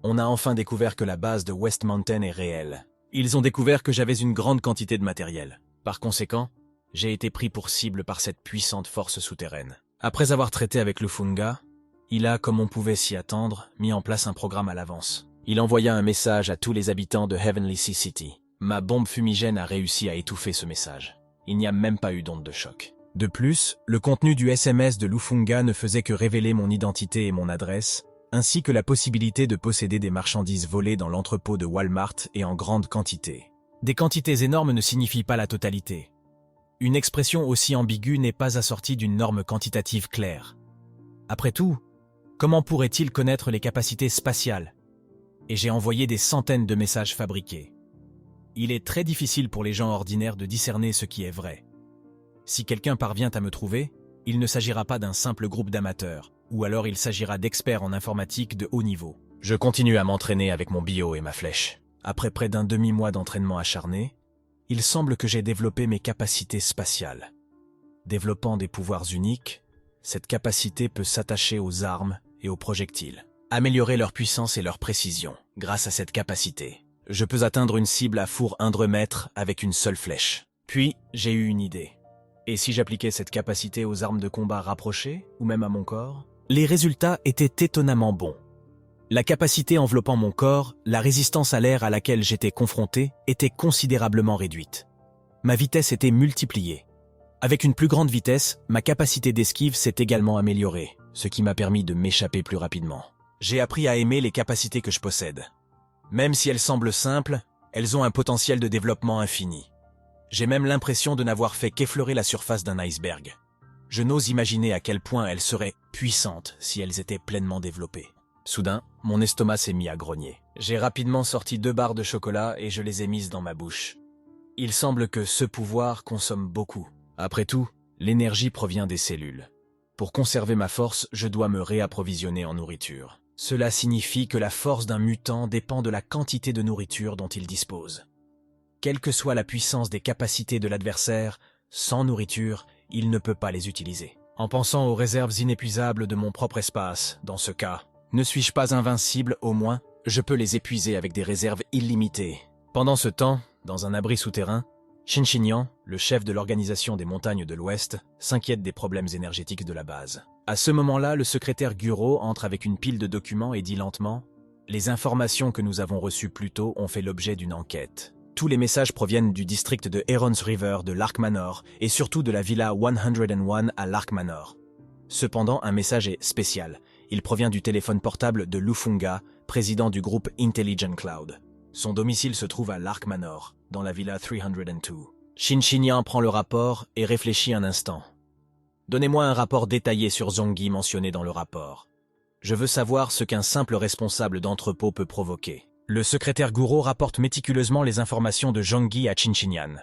On a enfin découvert que la base de West Mountain est réelle. Ils ont découvert que j'avais une grande quantité de matériel. Par conséquent, j'ai été pris pour cible par cette puissante force souterraine. Après avoir traité avec Lufunga, il a, comme on pouvait s'y attendre, mis en place un programme à l'avance. Il envoya un message à tous les habitants de Heavenly Sea City. Ma bombe fumigène a réussi à étouffer ce message. Il n'y a même pas eu d'onde de choc. De plus, le contenu du SMS de Lufunga ne faisait que révéler mon identité et mon adresse, ainsi que la possibilité de posséder des marchandises volées dans l'entrepôt de Walmart et en grande quantité. Des quantités énormes ne signifient pas la totalité. Une expression aussi ambiguë n'est pas assortie d'une norme quantitative claire. Après tout, comment pourrait-il connaître les capacités spatiales? Et j'ai envoyé des centaines de messages fabriqués. Il est très difficile pour les gens ordinaires de discerner ce qui est vrai. Si quelqu'un parvient à me trouver, il ne s'agira pas d'un simple groupe d'amateurs, ou alors il s'agira d'experts en informatique de haut niveau. Je continue à m'entraîner avec mon bio et ma flèche. Après près d'un demi-mois d'entraînement acharné, il semble que j'ai développé mes capacités spatiales. Développant des pouvoirs uniques, cette capacité peut s'attacher aux armes et aux projectiles. Améliorer leur puissance et leur précision. Grâce à cette capacité, je peux atteindre une cible à four 1 mètre avec une seule flèche. Puis, j'ai eu une idée. Et si j'appliquais cette capacité aux armes de combat rapprochées, ou même à mon corps? Les résultats étaient étonnamment bons. La capacité enveloppant mon corps, la résistance à l'air à laquelle j'étais confronté, était considérablement réduite. Ma vitesse était multipliée. Avec une plus grande vitesse, ma capacité d'esquive s'est également améliorée, ce qui m'a permis de m'échapper plus rapidement. J'ai appris à aimer les capacités que je possède. Même si elles semblent simples, elles ont un potentiel de développement infini. J'ai même l'impression de n'avoir fait qu'effleurer la surface d'un iceberg. Je n'ose imaginer à quel point elles seraient puissantes si elles étaient pleinement développées. Soudain, mon estomac s'est mis à grogner. J'ai rapidement sorti 2 barres de chocolat et je les ai mises dans ma bouche. Il semble que ce pouvoir consomme beaucoup. Après tout, l'énergie provient des cellules. Pour conserver ma force, je dois me réapprovisionner en nourriture. Cela signifie que la force d'un mutant dépend de la quantité de nourriture dont il dispose. Quelle que soit la puissance des capacités de l'adversaire, sans nourriture, il ne peut pas les utiliser. En pensant aux réserves inépuisables de mon propre espace, dans ce cas, ne suis-je pas invincible au moins? Je peux les épuiser avec des réserves illimitées. Pendant ce temps, dans un abri souterrain, Shinshinian, le chef de l'organisation des montagnes de l'Ouest, s'inquiète des problèmes énergétiques de la base. À ce moment-là, le secrétaire Guro entre avec une pile de documents et dit lentement « Les informations que nous avons reçues plus tôt ont fait l'objet d'une enquête. Tous les messages proviennent du district de Herons River de Lark Manor et surtout de la villa 101 à Lark Manor. Cependant, un message est spécial. Il provient du téléphone portable de Lufunga, président du groupe Intelligent Cloud. Son domicile se trouve à Lark Manor, dans la villa 302. Shinshinian prend le rapport et réfléchit un instant. Donnez-moi un rapport détaillé sur Zongi mentionné dans le rapport. Je veux savoir ce qu'un simple responsable d'entrepôt peut provoquer. Le secrétaire Guro rapporte méticuleusement les informations de Zongi à Shinshinian.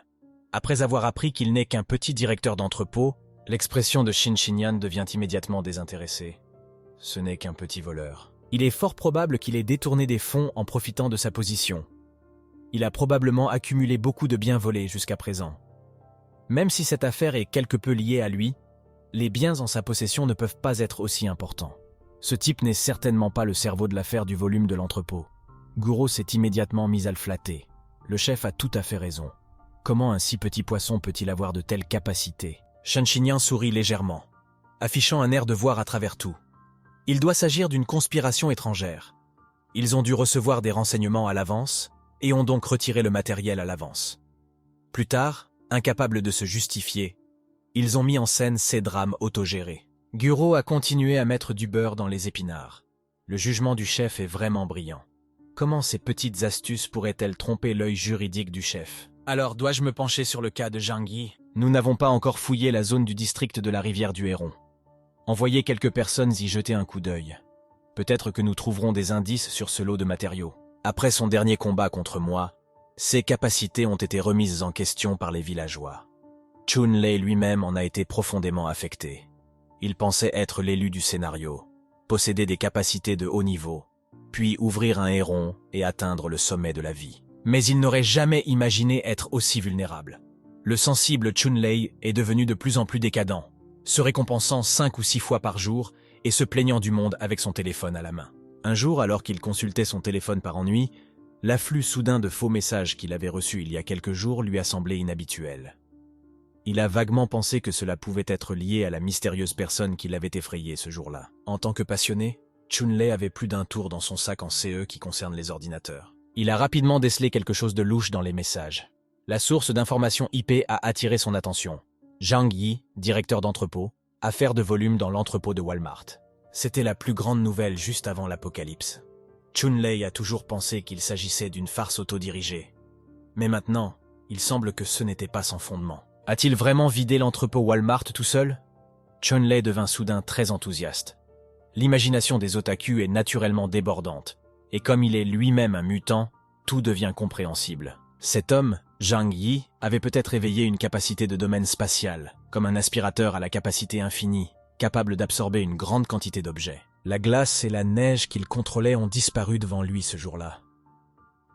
Après avoir appris qu'il n'est qu'un petit directeur d'entrepôt, l'expression de Shinshinian devient immédiatement désintéressée. Ce n'est qu'un petit voleur. Il est fort probable qu'il ait détourné des fonds en profitant de sa position. Il a probablement accumulé beaucoup de biens volés jusqu'à présent. Même si cette affaire est quelque peu liée à lui, les biens en sa possession ne peuvent pas être aussi importants. Ce type n'est certainement pas le cerveau de l'affaire du volume de l'entrepôt. Guro s'est immédiatement mis à le flatter. Le chef a tout à fait raison. Comment un si petit poisson peut-il avoir de telles capacités? Shinshinian sourit légèrement, affichant un air de voir à travers tout. Il doit s'agir d'une conspiration étrangère. Ils ont dû recevoir des renseignements à l'avance et ont donc retiré le matériel à l'avance. Plus tard, incapables de se justifier, ils ont mis en scène ces drames autogérés. Guro a continué à mettre du beurre dans les épinards. Le jugement du chef est vraiment brillant. Comment ces petites astuces pourraient-elles tromper l'œil juridique du chef? Alors, dois-je me pencher sur le cas de Zhangyi? Nous n'avons pas encore fouillé la zone du district de la rivière du Héron. Envoyez quelques personnes y jeter un coup d'œil. Peut-être que nous trouverons des indices sur ce lot de matériaux. Après son dernier combat contre moi, ses capacités ont été remises en question par les villageois. Chun-Lei lui-même en a été profondément affecté. Il pensait être l'élu du scénario, posséder des capacités de haut niveau, puis ouvrir un héron et atteindre le sommet de la vie. Mais il n'aurait jamais imaginé être aussi vulnérable. Le sensible Chun-Lei est devenu de plus en plus décadent, se récompensant 5 ou 6 fois par jour et se plaignant du monde avec son téléphone à la main. Un jour, alors qu'il consultait son téléphone par ennui, l'afflux soudain de faux messages qu'il avait reçus il y a quelques jours lui a semblé inhabituel. Il a vaguement pensé que cela pouvait être lié à la mystérieuse personne qui l'avait effrayé ce jour-là. En tant que passionné, Chun-Lei avait plus d'un tour dans son sac en CE qui concerne les ordinateurs. Il a rapidement décelé quelque chose de louche dans les messages. La source d'information IP a attiré son attention. Zhang Yi, directeur d'entrepôt, affaire de volume dans l'entrepôt de Walmart. C'était la plus grande nouvelle juste avant l'apocalypse. Chun-Lei a toujours pensé qu'il s'agissait d'une farce autodirigée. Mais maintenant, il semble que ce n'était pas sans fondement. A-t-il vraiment vidé l'entrepôt Walmart tout seul? Chun-Lei devint soudain très enthousiaste. L'imagination des otaku est naturellement débordante, et comme il est lui-même un mutant, tout devient compréhensible. Cet homme, Zhang Yi, avait peut-être éveillé une capacité de domaine spatial, comme un aspirateur à la capacité infinie, capable d'absorber une grande quantité d'objets. La glace et la neige qu'il contrôlait ont disparu devant lui ce jour-là.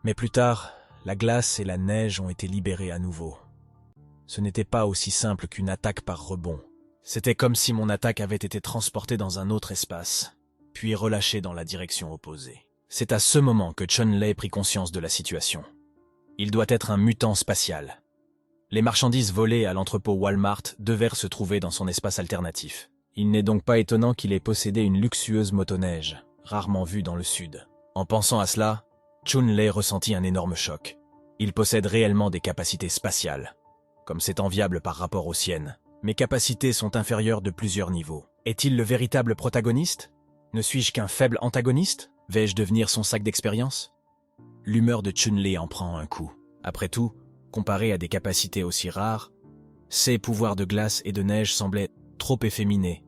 Mais plus tard, la glace et la neige ont été libérées à nouveau. Ce n'était pas aussi simple qu'une attaque par rebond. C'était comme si mon attaque avait été transportée dans un autre espace, puis relâchée dans la direction opposée. C'est à ce moment que Chun-Lei prit conscience de la situation. Il doit être un mutant spatial. Les marchandises volées à l'entrepôt Walmart devaient se trouver dans son espace alternatif. Il n'est donc pas étonnant qu'il ait possédé une luxueuse motoneige, rarement vue dans le sud. En pensant à cela, Chun-Lei ressentit un énorme choc. Il possède réellement des capacités spatiales. Comme c'est enviable par rapport aux siennes, mes capacités sont inférieures de plusieurs niveaux. Est-il le véritable protagoniste? Ne suis-je qu'un faible antagoniste? Vais-je devenir son sac d'expérience? L'humeur de Chun-Lei en prend un coup. Après tout, comparé à des capacités aussi rares, ses pouvoirs de glace et de neige semblaient trop efféminés,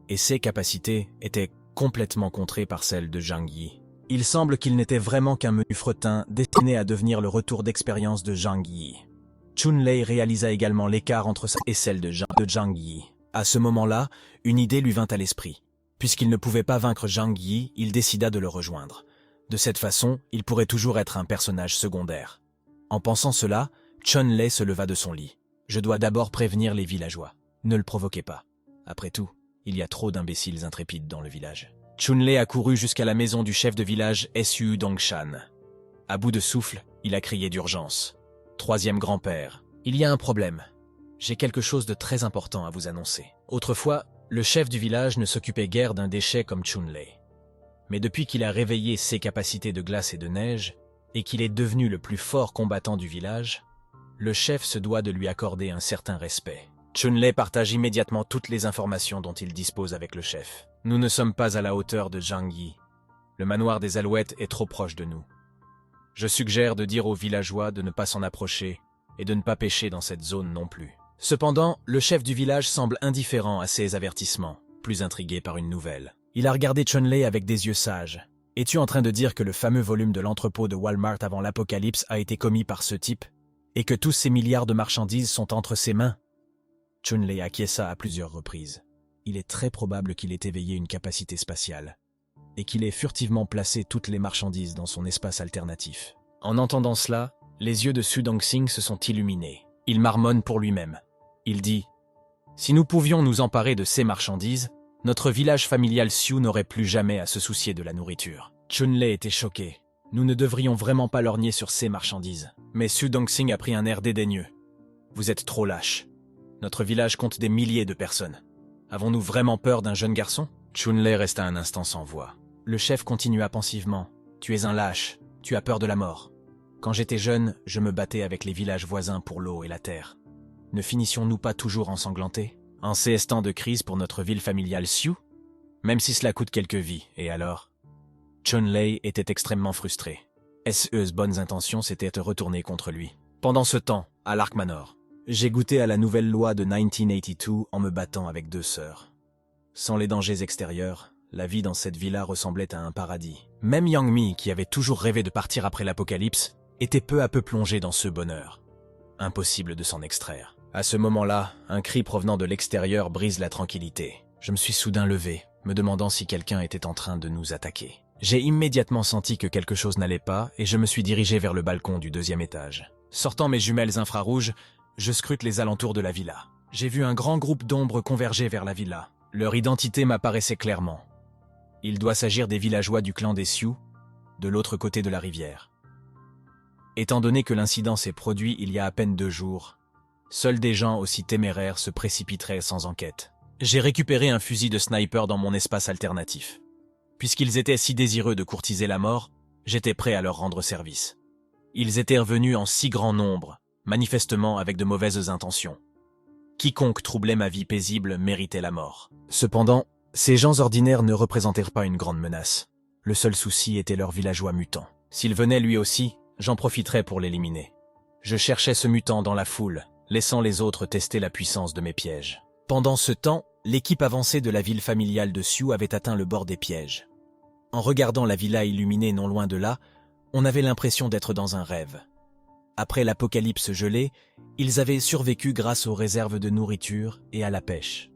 et ses capacités étaient complètement contrées par celles de Zhang Yi. Il semble qu'il n'était vraiment qu'un menu fretin destiné à devenir le retour d'expérience de Zhang Yi. Chun-Lei réalisa également l'écart entre ça et celle de Zhang Yi. À ce moment-là, une idée lui vint à l'esprit. Puisqu'il ne pouvait pas vaincre Zhang Yi, il décida de le rejoindre. De cette façon, il pourrait toujours être un personnage secondaire. En pensant cela, Chun-Lei se leva de son lit. Je dois d'abord prévenir les villageois. Ne le provoquez pas. Après tout, il y a trop d'imbéciles intrépides dans le village. Chun-Lei a couru jusqu'à la maison du chef de village Su Dongshan. À bout de souffle, il a crié d'urgence. Troisième grand-père, il y a un problème. J'ai quelque chose de très important à vous annoncer. Autrefois, le chef du village ne s'occupait guère d'un déchet comme Chun-Lei. Mais depuis qu'il a réveillé ses capacités de glace et de neige, et qu'il est devenu le plus fort combattant du village, le chef se doit de lui accorder un certain respect. Chun-Lei partage immédiatement toutes les informations dont il dispose avec le chef. Nous ne sommes pas à la hauteur de Zhang Yi. Le manoir des Alouettes est trop proche de nous. Je suggère de dire aux villageois de ne pas s'en approcher et de ne pas pêcher dans cette zone non plus. Cependant, le chef du village semble indifférent à ces avertissements, plus intrigué par une nouvelle. Il a regardé Chun-Lei avec des yeux sages. Es-tu en train de dire que le fameux volume de l'entrepôt de Walmart avant l'apocalypse a été commis par ce type et que tous ces milliards de marchandises sont entre ses mains? Chun-Lei acquiesça à plusieurs reprises. Il est très probable qu'il ait éveillé une capacité spatiale et qu'il ait furtivement placé toutes les marchandises dans son espace alternatif. En entendant cela, les yeux de Su Dongsing se sont illuminés. Il marmonne pour lui-même. Il dit « Si nous pouvions nous emparer de ces marchandises, notre village familial Sioux n'aurait plus jamais à se soucier de la nourriture. » Chun-Lei était choqué. Nous ne devrions vraiment pas lorgner sur ces marchandises. Mais Su Dongsing a pris un air dédaigneux. Vous êtes trop lâche. Notre village compte des milliers de personnes. Avons-nous vraiment peur d'un jeune garçon? Chun-Lei resta un instant sans voix. Le chef continua pensivement. Tu es un lâche. Tu as peur de la mort. Quand j'étais jeune, je me battais avec les villages voisins pour l'eau et la terre. Ne finissions-nous pas toujours ensanglantés? En ces temps de crise pour notre ville familiale Sioux? Même si cela coûte quelques vies, et alors? Chun-Lei était extrêmement frustré. Ses bonnes intentions s'étaient retournées contre lui. Pendant ce temps, à l'Ark Manor, j'ai goûté à la nouvelle loi de 1982 en me battant avec 2 sœurs. Sans les dangers extérieurs, la vie dans cette villa ressemblait à un paradis. Même Yang Mi, qui avait toujours rêvé de partir après l'apocalypse, était peu à peu plongé dans ce bonheur. Impossible de s'en extraire. À ce moment-là, un cri provenant de l'extérieur brise la tranquillité. Je me suis soudain levé, me demandant si quelqu'un était en train de nous attaquer. J'ai immédiatement senti que quelque chose n'allait pas et je me suis dirigé vers le balcon du 2e étage. Sortant mes jumelles infrarouges, je scrute les alentours de la villa. J'ai vu un grand groupe d'ombres converger vers la villa. Leur identité m'apparaissait clairement. Il doit s'agir des villageois du clan des Sioux, de l'autre côté de la rivière. Étant donné que l'incident s'est produit il y a à peine 2 jours, seuls des gens aussi téméraires se précipiteraient sans enquête. J'ai récupéré un fusil de sniper dans mon espace alternatif. Puisqu'ils étaient si désireux de courtiser la mort, j'étais prêt à leur rendre service. Ils étaient revenus en si grand nombre, manifestement avec de mauvaises intentions. Quiconque troublait ma vie paisible méritait la mort. Cependant, ces gens ordinaires ne représentèrent pas une grande menace. Le seul souci était leur villageois mutant. S'il venait lui aussi, j'en profiterais pour l'éliminer. Je cherchais ce mutant dans la foule, laissant les autres tester la puissance de mes pièges. Pendant ce temps, l'équipe avancée de la ville familiale de Sioux avait atteint le bord des pièges. En regardant la villa illuminée non loin de là, on avait l'impression d'être dans un rêve. Après l'apocalypse gelée, ils avaient survécu grâce aux réserves de nourriture et à la pêche.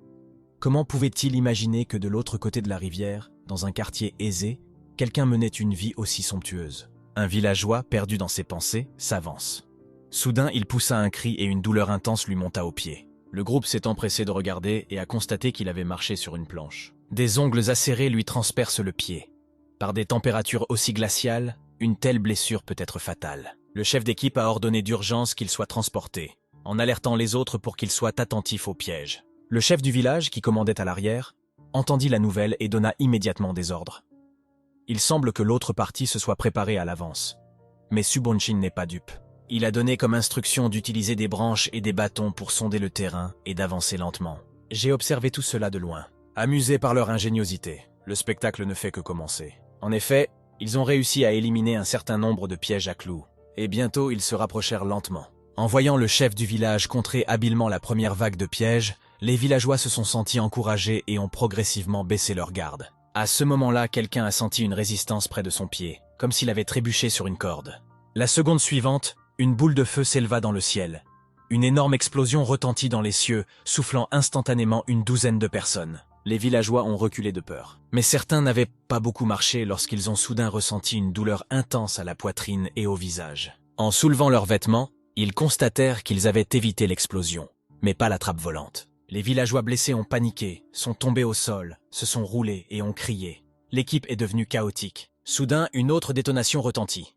Comment pouvait-il imaginer que de l'autre côté de la rivière, dans un quartier aisé, quelqu'un menait une vie aussi somptueuse? Un villageois, perdu dans ses pensées, s'avance. Soudain, il poussa un cri et une douleur intense lui monta aux pieds. Le groupe s'est empressé de regarder et a constaté qu'il avait marché sur une planche. Des ongles acérés lui transpercent le pied. Par des températures aussi glaciales, une telle blessure peut être fatale. Le chef d'équipe a ordonné d'urgence qu'il soit transporté, en alertant les autres pour qu'ils soient attentifs au piège. Le chef du village, qui commandait à l'arrière, entendit la nouvelle et donna immédiatement des ordres. Il semble que l'autre partie se soit préparée à l'avance. Mais Subonchin n'est pas dupe. Il a donné comme instruction d'utiliser des branches et des bâtons pour sonder le terrain et d'avancer lentement. J'ai observé tout cela de loin. Amusé par leur ingéniosité, le spectacle ne fait que commencer. En effet, ils ont réussi à éliminer un certain nombre de pièges à clous, et bientôt ils se rapprochèrent lentement. En voyant le chef du village contrer habilement la première vague de pièges, les villageois se sont sentis encouragés et ont progressivement baissé leur garde. À ce moment-là, quelqu'un a senti une résistance près de son pied, comme s'il avait trébuché sur une corde. La seconde suivante, une boule de feu s'éleva dans le ciel. Une énorme explosion retentit dans les cieux, soufflant instantanément une douzaine de personnes. Les villageois ont reculé de peur. Mais certains n'avaient pas beaucoup marché lorsqu'ils ont soudain ressenti une douleur intense à la poitrine et au visage. En soulevant leurs vêtements, ils constatèrent qu'ils avaient évité l'explosion, mais pas la trappe volante. Les villageois blessés ont paniqué, sont tombés au sol, se sont roulés et ont crié. L'équipe est devenue chaotique. Soudain, une autre détonation retentit.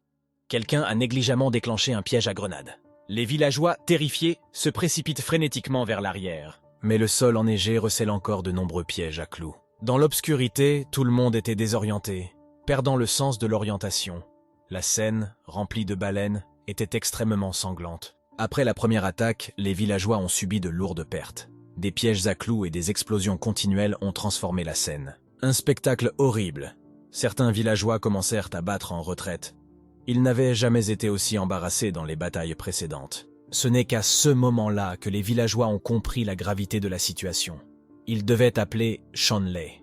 Quelqu'un a négligemment déclenché un piège à grenade. Les villageois, terrifiés, se précipitent frénétiquement vers l'arrière. Mais le sol enneigé recèle encore de nombreux pièges à clous. Dans l'obscurité, tout le monde était désorienté, perdant le sens de l'orientation. La scène, remplie de baleines, était extrêmement sanglante. Après la première attaque, les villageois ont subi de lourdes pertes. Des pièges à clous et des explosions continuelles ont transformé la scène. Un spectacle horrible. Certains villageois commencèrent à battre en retraite. Ils n'avaient jamais été aussi embarrassés dans les batailles précédentes. Ce n'est qu'à ce moment-là que les villageois ont compris la gravité de la situation. Ils devaient appeler Shanley.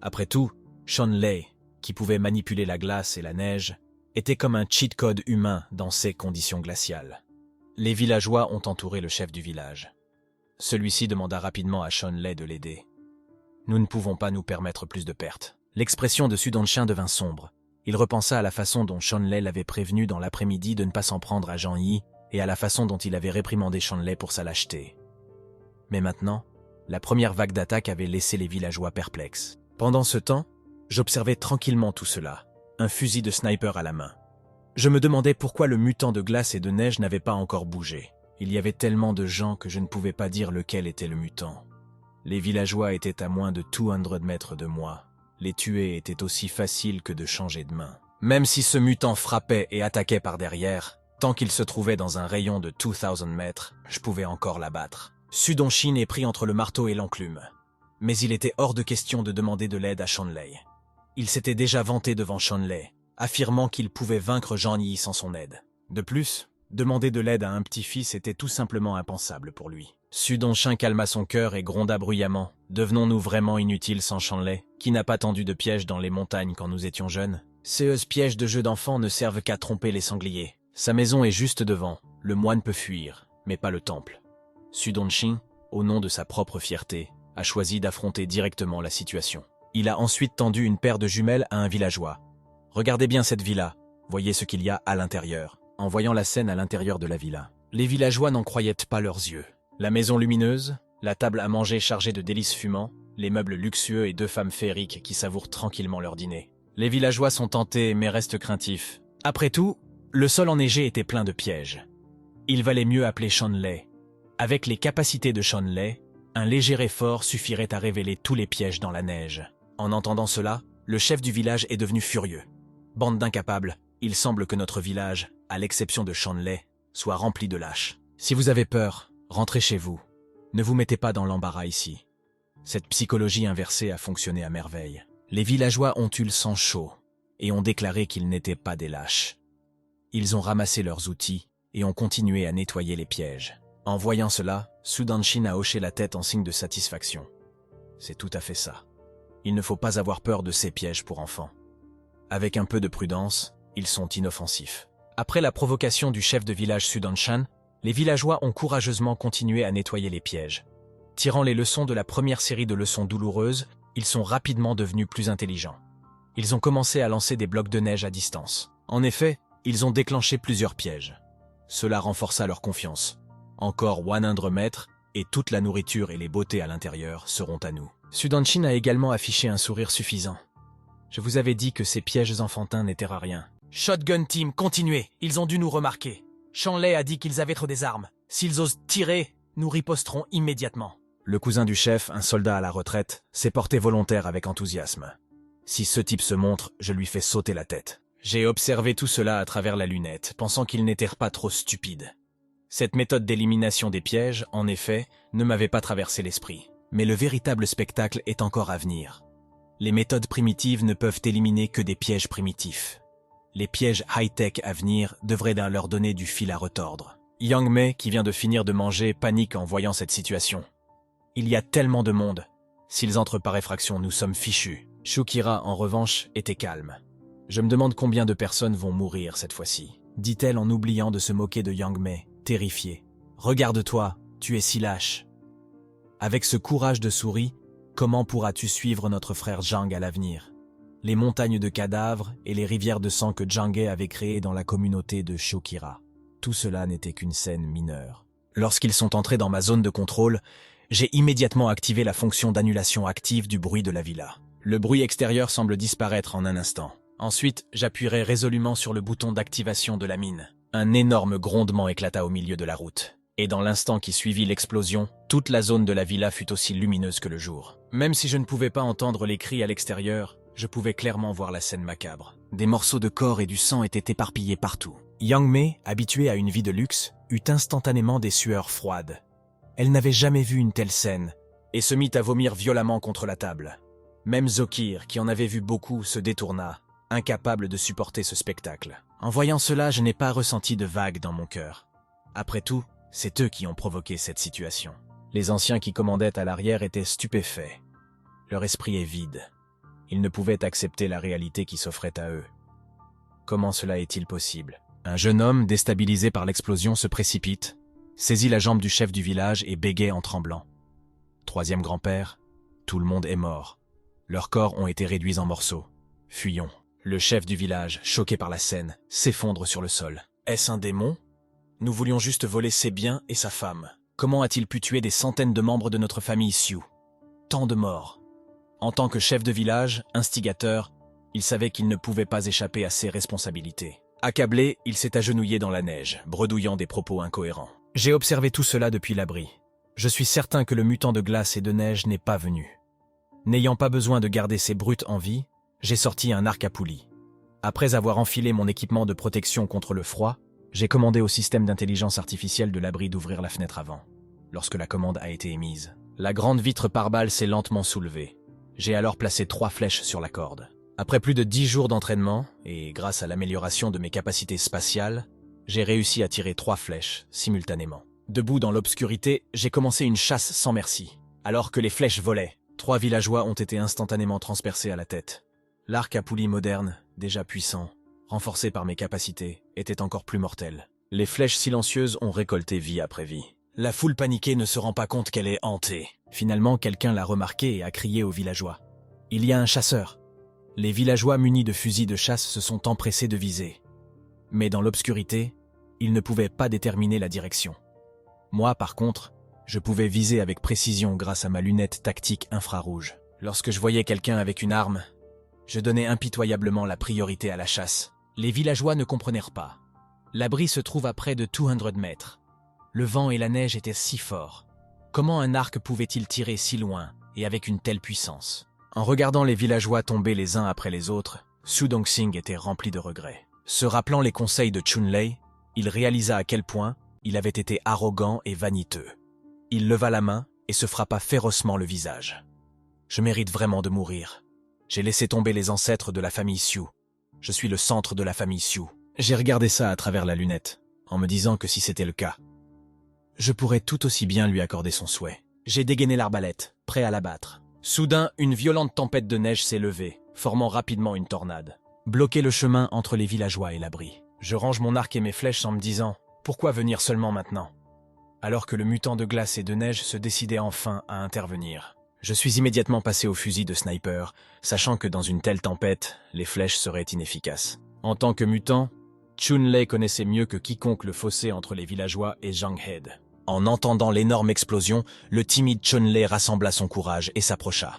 Après tout, Shanley, qui pouvait manipuler la glace et la neige, était comme un cheat code humain dans ces conditions glaciales. Les villageois ont entouré le chef du village. Celui-ci demanda rapidement à Shanley de l'aider. Nous ne pouvons pas nous permettre plus de pertes. L'expression de Sudonchin devint sombre. Il repensa à la façon dont Shanley l'avait prévenu dans l'après-midi de ne pas s'en prendre à Jean Yi et à la façon dont il avait réprimandé Shanley pour sa lâcheté. Mais maintenant, la première vague d'attaque avait laissé les villageois perplexes. Pendant ce temps, j'observais tranquillement tout cela, un fusil de sniper à la main. Je me demandais pourquoi le mutant de glace et de neige n'avait pas encore bougé. Il y avait tellement de gens que je ne pouvais pas dire lequel était le mutant. Les villageois étaient à moins de 200 mètres de moi. Les tuer était aussi facile que de changer de main. Même si ce mutant frappait et attaquait par derrière, tant qu'il se trouvait dans un rayon de 2000 mètres, je pouvais encore l'abattre. Sudonchin est pris entre le marteau et l'enclume. Mais il était hors de question de demander de l'aide à Shanley. Il s'était déjà vanté devant Shanley, affirmant qu'il pouvait vaincre Jean Yi sans son aide. De plus, demander de l'aide à un petit-fils était tout simplement impensable pour lui. Sudonchin calma son cœur et gronda bruyamment. « Devenons-nous vraiment inutiles sans Shanley, qui n'a pas tendu de pièges dans les montagnes quand nous étions jeunes? Ces pièges de jeux d'enfants ne servent qu'à tromper les sangliers. Sa maison est juste devant, le moine peut fuir, mais pas le temple. » Sudonchin, au nom de sa propre fierté, a choisi d'affronter directement la situation. Il a ensuite tendu une paire de jumelles à un villageois. « Regardez bien cette villa, voyez ce qu'il y a à l'intérieur. » En voyant la scène à l'intérieur de la villa, les villageois n'en croyaient pas leurs yeux. La maison lumineuse, la table à manger chargée de délices fumants, les meubles luxueux et deux femmes féeriques qui savourent tranquillement leur dîner. Les villageois sont tentés mais restent craintifs. Après tout, le sol enneigé était plein de pièges. Il valait mieux appeler Shanley. Avec les capacités de Shanley, un léger effort suffirait à révéler tous les pièges dans la neige. En entendant cela, le chef du village est devenu furieux. Bande d'incapables, il semble que notre village, à l'exception de Shanley, soit rempli de lâches. Si vous avez peur, rentrez chez vous. Ne vous mettez pas dans l'embarras ici. Cette psychologie inversée a fonctionné à merveille. Les villageois ont eu le sang chaud et ont déclaré qu'ils n'étaient pas des lâches. Ils ont ramassé leurs outils et ont continué à nettoyer les pièges. En voyant cela, Sudanshin a hoché la tête en signe de satisfaction. C'est tout à fait ça. Il ne faut pas avoir peur de ces pièges pour enfants. Avec un peu de prudence, ils sont inoffensifs. Après la provocation du chef de village Sudanshan, les villageois ont courageusement continué à nettoyer les pièges. Tirant les leçons de la première série de leçons douloureuses, ils sont rapidement devenus plus intelligents. Ils ont commencé à lancer des blocs de neige à distance. En effet, ils ont déclenché plusieurs pièges. Cela renforça leur confiance. Encore 100 mètres, et toute la nourriture et les beautés à l'intérieur seront à nous. Sudanshin a également affiché un sourire suffisant. Je vous avais dit que ces pièges enfantins n'étaient à rien. Shotgun Team, continuez, ils ont dû nous remarquer. Shanley a dit qu'ils avaient trop des armes. S'ils osent tirer, nous riposterons immédiatement. Le cousin du chef, un soldat à la retraite, s'est porté volontaire avec enthousiasme. Si ce type se montre, je lui fais sauter la tête. J'ai observé tout cela à travers la lunette, pensant qu'il n'était pas trop stupide. Cette méthode d'élimination des pièges, en effet, ne m'avait pas traversé l'esprit. Mais le véritable spectacle est encore à venir. Les méthodes primitives ne peuvent éliminer que des pièges primitifs. Les pièges high-tech à venir devraient leur donner du fil à retordre. Yang Mei, qui vient de finir de manger, panique en voyant cette situation. Il y a tellement de monde. S'ils entrent par effraction, nous sommes fichus. Shukira, en revanche, était calme. Je me demande combien de personnes vont mourir cette fois-ci, dit-elle en oubliant de se moquer de Yang Mei, terrifiée. Regarde-toi, tu es si lâche. Avec ce courage de souris, comment pourras-tu suivre notre frère Zhang à l'avenir? Les montagnes de cadavres et les rivières de sang que Zhang avait créées dans la communauté de Shukira. Tout cela n'était qu'une scène mineure. Lorsqu'ils sont entrés dans ma zone de contrôle, j'ai immédiatement activé la fonction d'annulation active du bruit de la villa. Le bruit extérieur semble disparaître en un instant. Ensuite, j'appuierai résolument sur le bouton d'activation de la mine. Un énorme grondement éclata au milieu de la route. Et dans l'instant qui suivit l'explosion, toute la zone de la villa fut aussi lumineuse que le jour. Même si je ne pouvais pas entendre les cris à l'extérieur, je pouvais clairement voir la scène macabre. Des morceaux de corps et du sang étaient éparpillés partout. Yang Mei, habituée à une vie de luxe, eut instantanément des sueurs froides. Elle n'avait jamais vu une telle scène, et se mit à vomir violemment contre la table. Même Zokir, qui en avait vu beaucoup, se détourna, incapable de supporter ce spectacle. En voyant cela, je n'ai pas ressenti de vague dans mon cœur. Après tout, c'est eux qui ont provoqué cette situation. Les anciens qui commandaient à l'arrière étaient stupéfaits. Leur esprit est vide. Ils ne pouvaient accepter la réalité qui s'offrait à eux. Comment cela est-il possible? Un jeune homme, déstabilisé par l'explosion, se précipite, saisit la jambe du chef du village et bégaye en tremblant. Troisième grand-père, tout le monde est mort. Leurs corps ont été réduits en morceaux. Fuyons. Le chef du village, choqué par la scène, s'effondre sur le sol. Est-ce un démon? Nous voulions juste voler ses biens et sa femme. Comment a-t-il pu tuer des centaines de membres de notre famille Sioux? Tant de morts. En tant que chef de village, instigateur, il savait qu'il ne pouvait pas échapper à ses responsabilités. Accablé, il s'est agenouillé dans la neige, bredouillant des propos incohérents. J'ai observé tout cela depuis l'abri. Je suis certain que le mutant de glace et de neige n'est pas venu. N'ayant pas besoin de garder ces brutes en vie, j'ai sorti un arc à poulie. Après avoir enfilé mon équipement de protection contre le froid, j'ai commandé au système d'intelligence artificielle de l'abri d'ouvrir la fenêtre avant. Lorsque la commande a été émise, la grande vitre pare-balles s'est lentement soulevée. J'ai alors placé 3 flèches sur la corde. Après plus de 10 jours d'entraînement, et grâce à l'amélioration de mes capacités spatiales, j'ai réussi à tirer 3 flèches simultanément. Debout dans l'obscurité, j'ai commencé une chasse sans merci. Alors que les flèches volaient, 3 villageois ont été instantanément transpercés à la tête. L'arc à poulie moderne, déjà puissant, renforcé par mes capacités, était encore plus mortel. Les flèches silencieuses ont récolté vie après vie. La foule paniquée ne se rend pas compte qu'elle est hantée. Finalement, quelqu'un l'a remarqué et a crié aux villageois. « Il y a un chasseur !» Les villageois munis de fusils de chasse se sont empressés de viser. Mais dans l'obscurité, ils ne pouvaient pas déterminer la direction. Moi, par contre, Je pouvais viser avec précision grâce à ma lunette tactique infrarouge. Lorsque je voyais quelqu'un avec une arme, je donnais impitoyablement la priorité à la chasse. Les villageois ne comprenèrent pas. L'abri se trouve à près de 200 mètres. Le vent et la neige étaient si forts. Comment un arc pouvait-il tirer si loin et avec une telle puissance? En regardant les villageois tomber les uns après les autres, Su Dongxing était rempli de regrets. Se rappelant les conseils de Chunlei, il réalisa à quel point il avait été arrogant et vaniteux. Il leva la main et se frappa férocement le visage. Je mérite vraiment de mourir. J'ai laissé tomber les ancêtres de la famille Xiu. Je suis le centre de la famille Xiu. J'ai regardé ça à travers la lunette, en me disant que si c'était le cas, je pourrais tout aussi bien lui accorder son souhait. J'ai dégainé l'arbalète, prêt à l'abattre. Soudain, une violente tempête de neige s'est levée, formant rapidement une tornade. Bloquer le chemin entre les villageois et l'abri. Je range mon arc et mes flèches en me disant « Pourquoi venir seulement maintenant ?» Alors que le mutant de glace et de neige se décidait enfin à intervenir. Je suis immédiatement passé au fusil de sniper, sachant que dans une telle tempête, les flèches seraient inefficaces. En tant que mutant, Chunlei connaissait mieux que quiconque le fossé entre les villageois et Zhang Head. En entendant l'énorme explosion, le timide Chunlei rassembla son courage et s'approcha.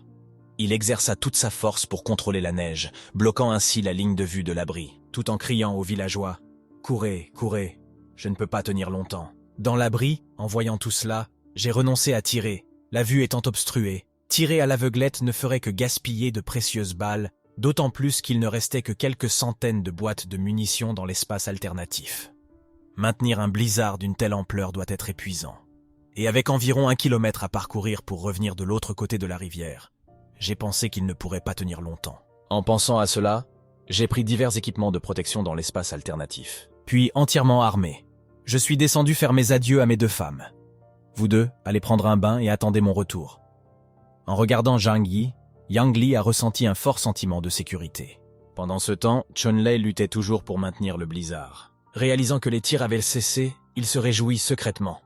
Il exerça toute sa force pour contrôler la neige, bloquant ainsi la ligne de vue de l'abri, tout en criant aux villageois « Courez, courez, je ne peux pas tenir longtemps ». Dans l'abri, en voyant tout cela, j'ai renoncé à tirer, la vue étant obstruée. Tirer à l'aveuglette ne ferait que gaspiller de précieuses balles, d'autant plus qu'il ne restait que quelques centaines de boîtes de munitions dans l'espace alternatif. Maintenir un blizzard d'une telle ampleur doit être épuisant. Et avec environ 1 kilomètre à parcourir pour revenir de l'autre côté de la rivière, j'ai pensé qu'il ne pourrait pas tenir longtemps. En pensant à cela, j'ai pris divers équipements de protection dans l'espace alternatif. Puis, entièrement armé, je suis descendu faire mes adieux à mes 2 femmes. Vous deux, allez prendre un bain et attendez mon retour. En regardant Zhang Yi, Yang Li a ressenti un fort sentiment de sécurité. Pendant ce temps, Chunlei luttait toujours pour maintenir le blizzard. Réalisant que les tirs avaient cessé, il se réjouit secrètement.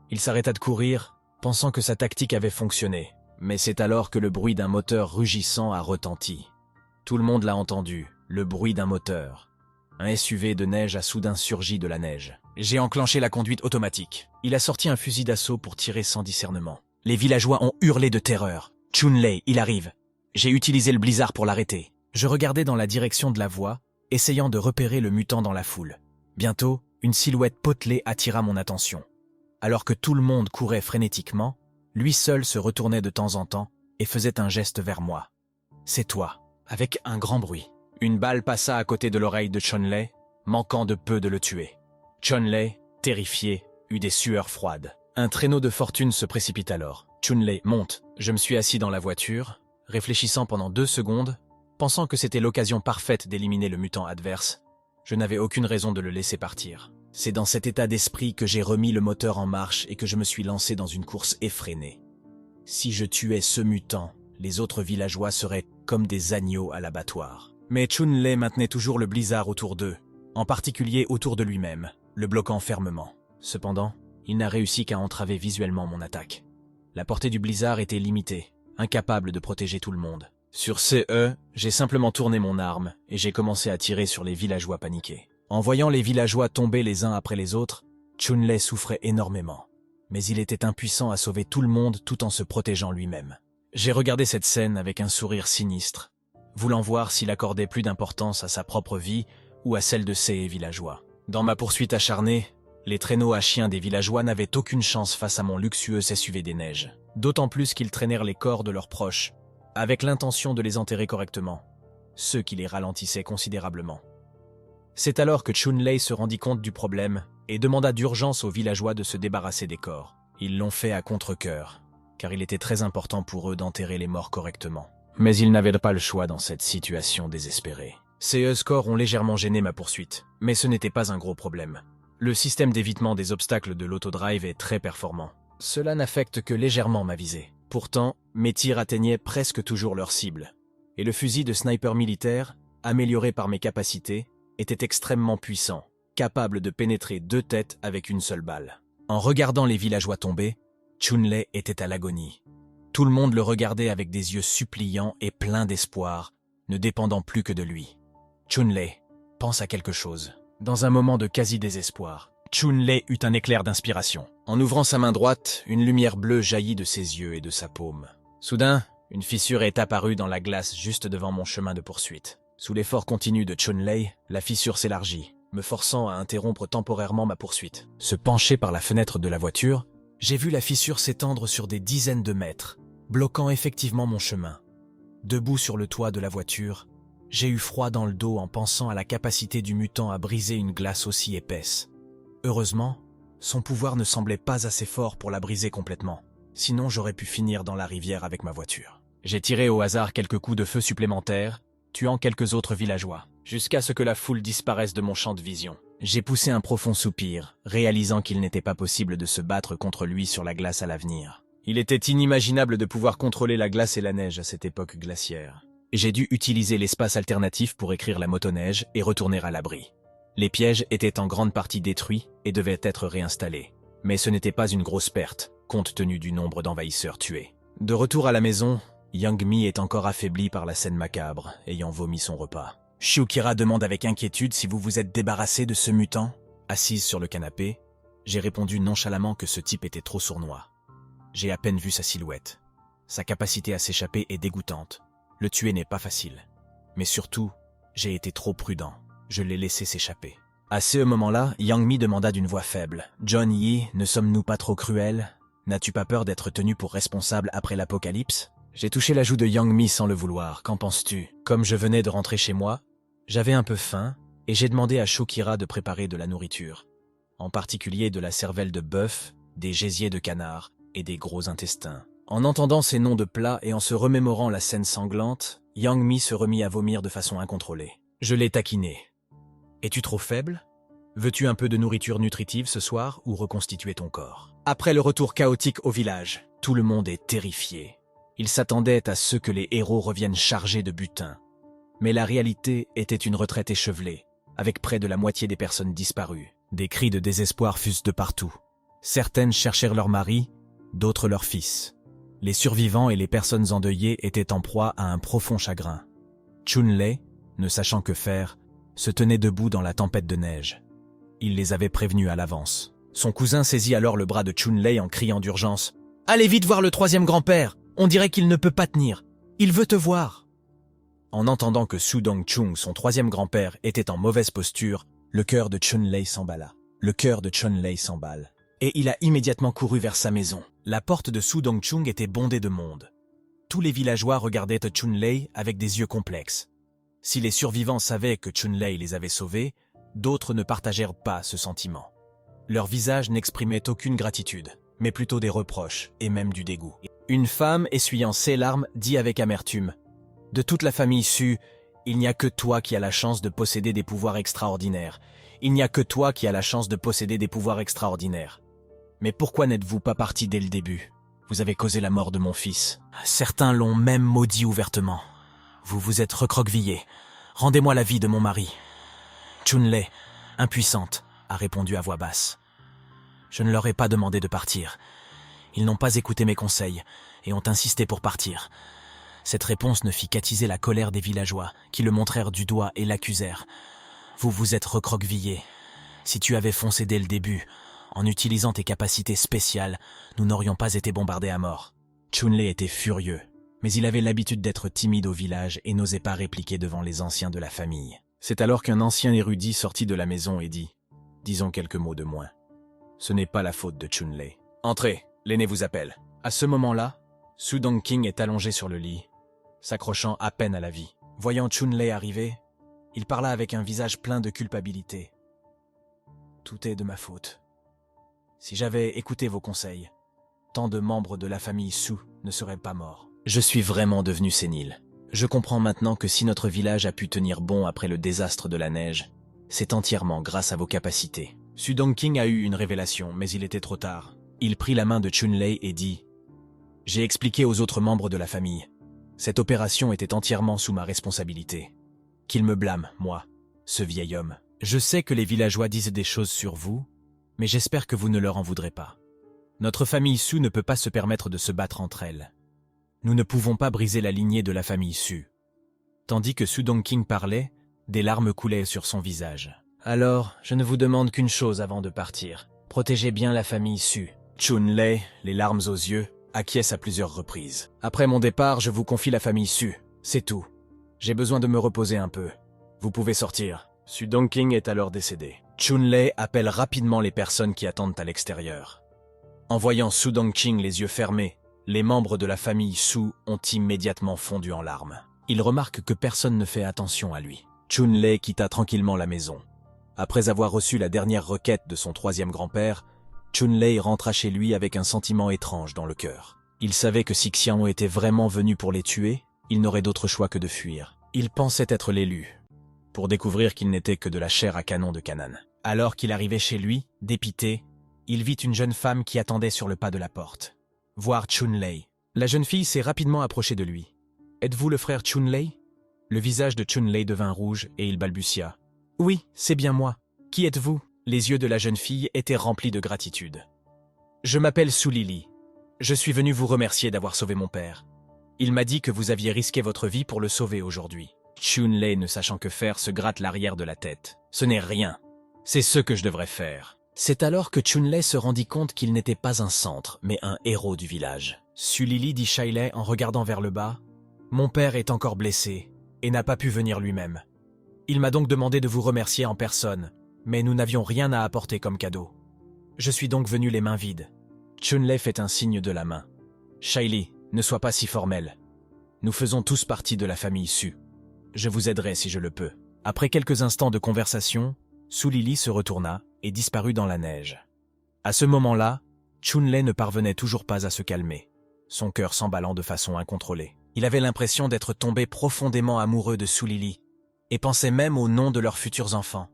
Il s'arrêta de courir, pensant que sa tactique avait fonctionné. Mais c'est alors que le bruit d'un moteur rugissant a retenti. Tout le monde l'a entendu, le bruit d'un moteur. Un SUV de neige a soudain surgi de la neige. J'ai enclenché la conduite automatique. Il a sorti un fusil d'assaut pour tirer sans discernement. Les villageois ont hurlé de terreur. « Chunlei, il arrive !» J'ai utilisé le blizzard pour l'arrêter. Je regardais dans la direction de la voie, essayant de repérer le mutant dans la foule. Bientôt, une silhouette potelée attira mon attention. Alors que tout le monde courait frénétiquement, lui seul se retournait de temps en temps et faisait un geste vers moi. « C'est toi !» Avec un grand bruit. Une balle passa à côté de l'oreille de Chunlei, manquant de peu de le tuer. Chunlei, terrifié, eut des sueurs froides. Un traîneau de fortune se précipite alors. Chunlei monte. Je me suis assis dans la voiture, réfléchissant pendant 2 secondes, pensant que c'était l'occasion parfaite d'éliminer le mutant adverse. Je n'avais aucune raison de le laisser partir. C'est dans cet état d'esprit que j'ai remis le moteur en marche et que je me suis lancé dans une course effrénée. Si je tuais ce mutant, les autres villageois seraient comme des agneaux à l'abattoir. Mais Chunlei maintenait toujours le blizzard autour d'eux, en particulier autour de lui-même, le bloquant fermement. Cependant, il n'a réussi qu'à entraver visuellement mon attaque. La portée du blizzard était limitée, incapable de protéger tout le monde. Sur CE, j'ai simplement tourné mon arme et j'ai commencé à tirer sur les villageois paniqués. En voyant les villageois tomber les uns après les autres, Chunlei souffrait énormément. Mais il était impuissant à sauver tout le monde tout en se protégeant lui-même. J'ai regardé cette scène avec un sourire sinistre, voulant voir s'il accordait plus d'importance à sa propre vie ou à celle de ses villageois. Dans ma poursuite acharnée, les traîneaux à chiens des villageois n'avaient aucune chance face à mon luxueux SUV des neiges. D'autant plus qu'ils traînèrent les corps de leurs proches, avec l'intention de les enterrer correctement, ce qui les ralentissait considérablement. C'est alors que Chunlei se rendit compte du problème et demanda d'urgence aux villageois de se débarrasser des corps. Ils l'ont fait à contre-cœur, car il était très important pour eux d'enterrer les morts correctement. Mais ils n'avaient pas le choix dans cette situation désespérée. Ces scores ont légèrement gêné ma poursuite, mais ce n'était pas un gros problème. Le système d'évitement des obstacles de l'autodrive est très performant. Cela n'affecte que légèrement ma visée. Pourtant, mes tirs atteignaient presque toujours leur cible. Et le fusil de sniper militaire, amélioré par mes capacités, était extrêmement puissant, capable de pénétrer 2 têtes avec une seule balle. En regardant les villageois tomber, Chunlei était à l'agonie. Tout le monde le regardait avec des yeux suppliants et pleins d'espoir, ne dépendant plus que de lui. Chunlei, pense à quelque chose. Dans un moment de quasi-désespoir, Chun-Lei eut un éclair d'inspiration. En ouvrant sa main droite, une lumière bleue jaillit de ses yeux et de sa paume. Soudain, une fissure est apparue dans la glace juste devant mon chemin de poursuite. Sous l'effort continu de Chun-Lei, la fissure s'élargit, me forçant à interrompre temporairement ma poursuite. Se pencher par la fenêtre de la voiture, j'ai vu la fissure s'étendre sur des dizaines de mètres, bloquant effectivement mon chemin. Debout sur le toit de la voiture, j'ai eu froid dans le dos en pensant à la capacité du mutant à briser une glace aussi épaisse. Heureusement, son pouvoir ne semblait pas assez fort pour la briser complètement. Sinon, j'aurais pu finir dans la rivière avec ma voiture. J'ai tiré au hasard quelques coups de feu supplémentaires, tuant quelques autres villageois, jusqu'à ce que la foule disparaisse de mon champ de vision. J'ai poussé un profond soupir, réalisant qu'il n'était pas possible de se battre contre lui sur la glace à l'avenir. Il était inimaginable de pouvoir contrôler la glace et la neige à cette époque glaciaire. J'ai dû utiliser l'espace alternatif pour écrire la motoneige et retourner à l'abri. Les pièges étaient en grande partie détruits et devaient être réinstallés. Mais ce n'était pas une grosse perte, compte tenu du nombre d'envahisseurs tués. De retour à la maison, Yang Mi est encore affaibli par la scène macabre, ayant vomi son repas. Shiokira demande avec inquiétude si vous vous êtes débarrassé de ce mutant. Assise sur le canapé, j'ai répondu nonchalamment que ce type était trop sournois. J'ai à peine vu sa silhouette. Sa capacité à s'échapper est dégoûtante. Le tuer n'est pas facile. Mais surtout, j'ai été trop prudent. Je l'ai laissé s'échapper. À ce moment-là, Yang Mi demanda d'une voix faible. « John Yi, ne sommes-nous pas trop cruels? N'as-tu pas peur d'être tenu pour responsable après l'apocalypse ?» J'ai touché la joue de Yang Mi sans le vouloir. « Qu'en penses-tu » Comme je venais de rentrer chez moi, j'avais un peu faim et j'ai demandé à Shiokira de préparer de la nourriture. En particulier de la cervelle de bœuf, des gésiers de canard et des gros intestins. En entendant ces noms de plats et en se remémorant la scène sanglante, Yang Mi se remit à vomir de façon incontrôlée. Je l'ai taquiné. « Es-tu trop faible ? Veux-tu un peu de nourriture nutritive ce soir ou reconstituer ton corps ?» Après le retour chaotique au village, tout le monde est terrifié. Ils s'attendaient à ce que les héros reviennent chargés de butin. Mais la réalité était une retraite échevelée, avec près de la moitié des personnes disparues. Des cris de désespoir fusent de partout. Certaines cherchèrent leur mari, d'autres leur fils. Les survivants et les personnes endeuillées étaient en proie à un profond chagrin. Chun-Lei, ne sachant que faire, se tenait debout dans la tempête de neige. Il les avait prévenus à l'avance. Son cousin saisit alors le bras de Chun-Lei en criant d'urgence « Allez vite voir le troisième grand-père! On dirait qu'il ne peut pas tenir. Il veut te voir !» En entendant que Su Dong-chung, son troisième grand-père, était en mauvaise posture, le cœur de Chun-Lei s'emballa. Le cœur de Chun-Lei s'emballe. Et il a immédiatement couru vers sa maison. La porte de Su Dong-chung était bondée de monde. Tous les villageois regardaient Chun-Lei avec des yeux complexes. Si les survivants savaient que Chun-Lei les avait sauvés, d'autres ne partagèrent pas ce sentiment. Leur visage n'exprimait aucune gratitude, mais plutôt des reproches et même du dégoût. Une femme, essuyant ses larmes, dit avec amertume « De toute la famille Su, il n'y a que toi qui as la chance de posséder des pouvoirs extraordinaires. Il n'y a que toi qui as la chance de posséder des pouvoirs extraordinaires. Mais pourquoi n'êtes-vous pas parti dès le début? Vous avez causé la mort de mon fils. Certains l'ont même maudit ouvertement. Vous vous êtes recroquevillé. Rendez-moi la vie de mon mari. » Chun-Lei, impuissante, a répondu à voix basse. Je ne leur ai pas demandé de partir. Ils n'ont pas écouté mes conseils et ont insisté pour partir. Cette réponse ne fit qu'attiser la colère des villageois, qui le montrèrent du doigt et l'accusèrent. Vous vous êtes recroquevillé. Si tu avais foncé dès le début, en utilisant tes capacités spéciales, nous n'aurions pas été bombardés à mort. Chun-Lei était furieux, mais il avait l'habitude d'être timide au village et n'osait pas répliquer devant les anciens de la famille. C'est alors qu'un ancien érudit sortit de la maison et dit « Disons quelques mots de moins. Ce n'est pas la faute de Chun-Lei. Entrez, l'aîné vous appelle. » À ce moment-là, Su Dong-king est allongé sur le lit, s'accrochant à peine à la vie. Voyant Chun-Lei arriver, il parla avec un visage plein de culpabilité. « Tout est de ma faute. Si j'avais écouté vos conseils, tant de membres de la famille Su ne seraient pas morts. Je suis vraiment devenu sénile. Je comprends maintenant que si notre village a pu tenir bon après le désastre de la neige, c'est entièrement grâce à vos capacités. » Su Dong-king a eu une révélation, mais il était trop tard. Il prit la main de Chun-Lei et dit « J'ai expliqué aux autres membres de la famille. Cette opération était entièrement sous ma responsabilité. Qu'il me blâme, moi, ce vieil homme. Je sais que les villageois disent des choses sur vous, mais j'espère que vous ne leur en voudrez pas. Notre famille Su ne peut pas se permettre de se battre entre elles. Nous ne pouvons pas briser la lignée de la famille Su. » Tandis que Su Dong-king parlait, des larmes coulaient sur son visage. « Alors, je ne vous demande qu'une chose avant de partir. Protégez bien la famille Su. Chun-Lei, les larmes aux yeux, acquiesce à plusieurs reprises. Après mon départ, je vous confie la famille Su. C'est tout. J'ai besoin de me reposer un peu. Vous pouvez sortir. Su Dongqing est alors décédé. Chun-Lei appelle rapidement les personnes qui attendent à l'extérieur. En voyant Su Dongqing les yeux fermés, les membres de la famille Su ont immédiatement fondu en larmes. Ils remarquent que personne ne fait attention à lui. Chun-Lei quitta tranquillement la maison. Après avoir reçu la dernière requête de son troisième grand-père, Chun-Lei rentra chez lui avec un sentiment étrange dans le cœur. Il savait que si Xiao était vraiment venu pour les tuer, il n'aurait d'autre choix que de fuir. Il pensait être l'élu, pour découvrir qu'il n'était que de la chair à canon de Canaan. Alors qu'il arrivait chez lui, dépité, il vit une jeune femme qui attendait sur le pas de la porte. Voir Chun-Lei. La jeune fille s'est rapidement approchée de lui. « Êtes-vous le frère Chun-Lei » Le visage de Chun-Lei devint rouge et il balbutia. « Oui, c'est bien moi. Qui êtes-vous » Les yeux de la jeune fille étaient remplis de gratitude. « Je m'appelle Su Lili. Je suis venu vous remercier d'avoir sauvé mon père. Il m'a dit que vous aviez risqué votre vie pour le sauver aujourd'hui. » Chun-Lei, ne sachant que faire, se gratte l'arrière de la tête. « Ce n'est rien. C'est ce que je devrais faire. » C'est alors que Chun-Lei se rendit compte qu'il n'était pas un centre, mais un héros du village. Su Lili dit Shailei en regardant vers le bas. « Mon père est encore blessé et n'a pas pu venir lui-même. Il m'a donc demandé de vous remercier en personne, mais nous n'avions rien à apporter comme cadeau. Je suis donc venu les mains vides. » Chun-Lei fait un signe de la main. « Shailei, ne sois pas si formel. Nous faisons tous partie de la famille Su. Je vous aiderai si je le peux. » Après quelques instants de conversation, Su Lili se retourna et disparut dans la neige. À ce moment-là, Chun-Lei ne parvenait toujours pas à se calmer, son cœur s'emballant de façon incontrôlée. Il avait l'impression d'être tombé profondément amoureux de Su Lili et pensait même au nom de leurs futurs enfants.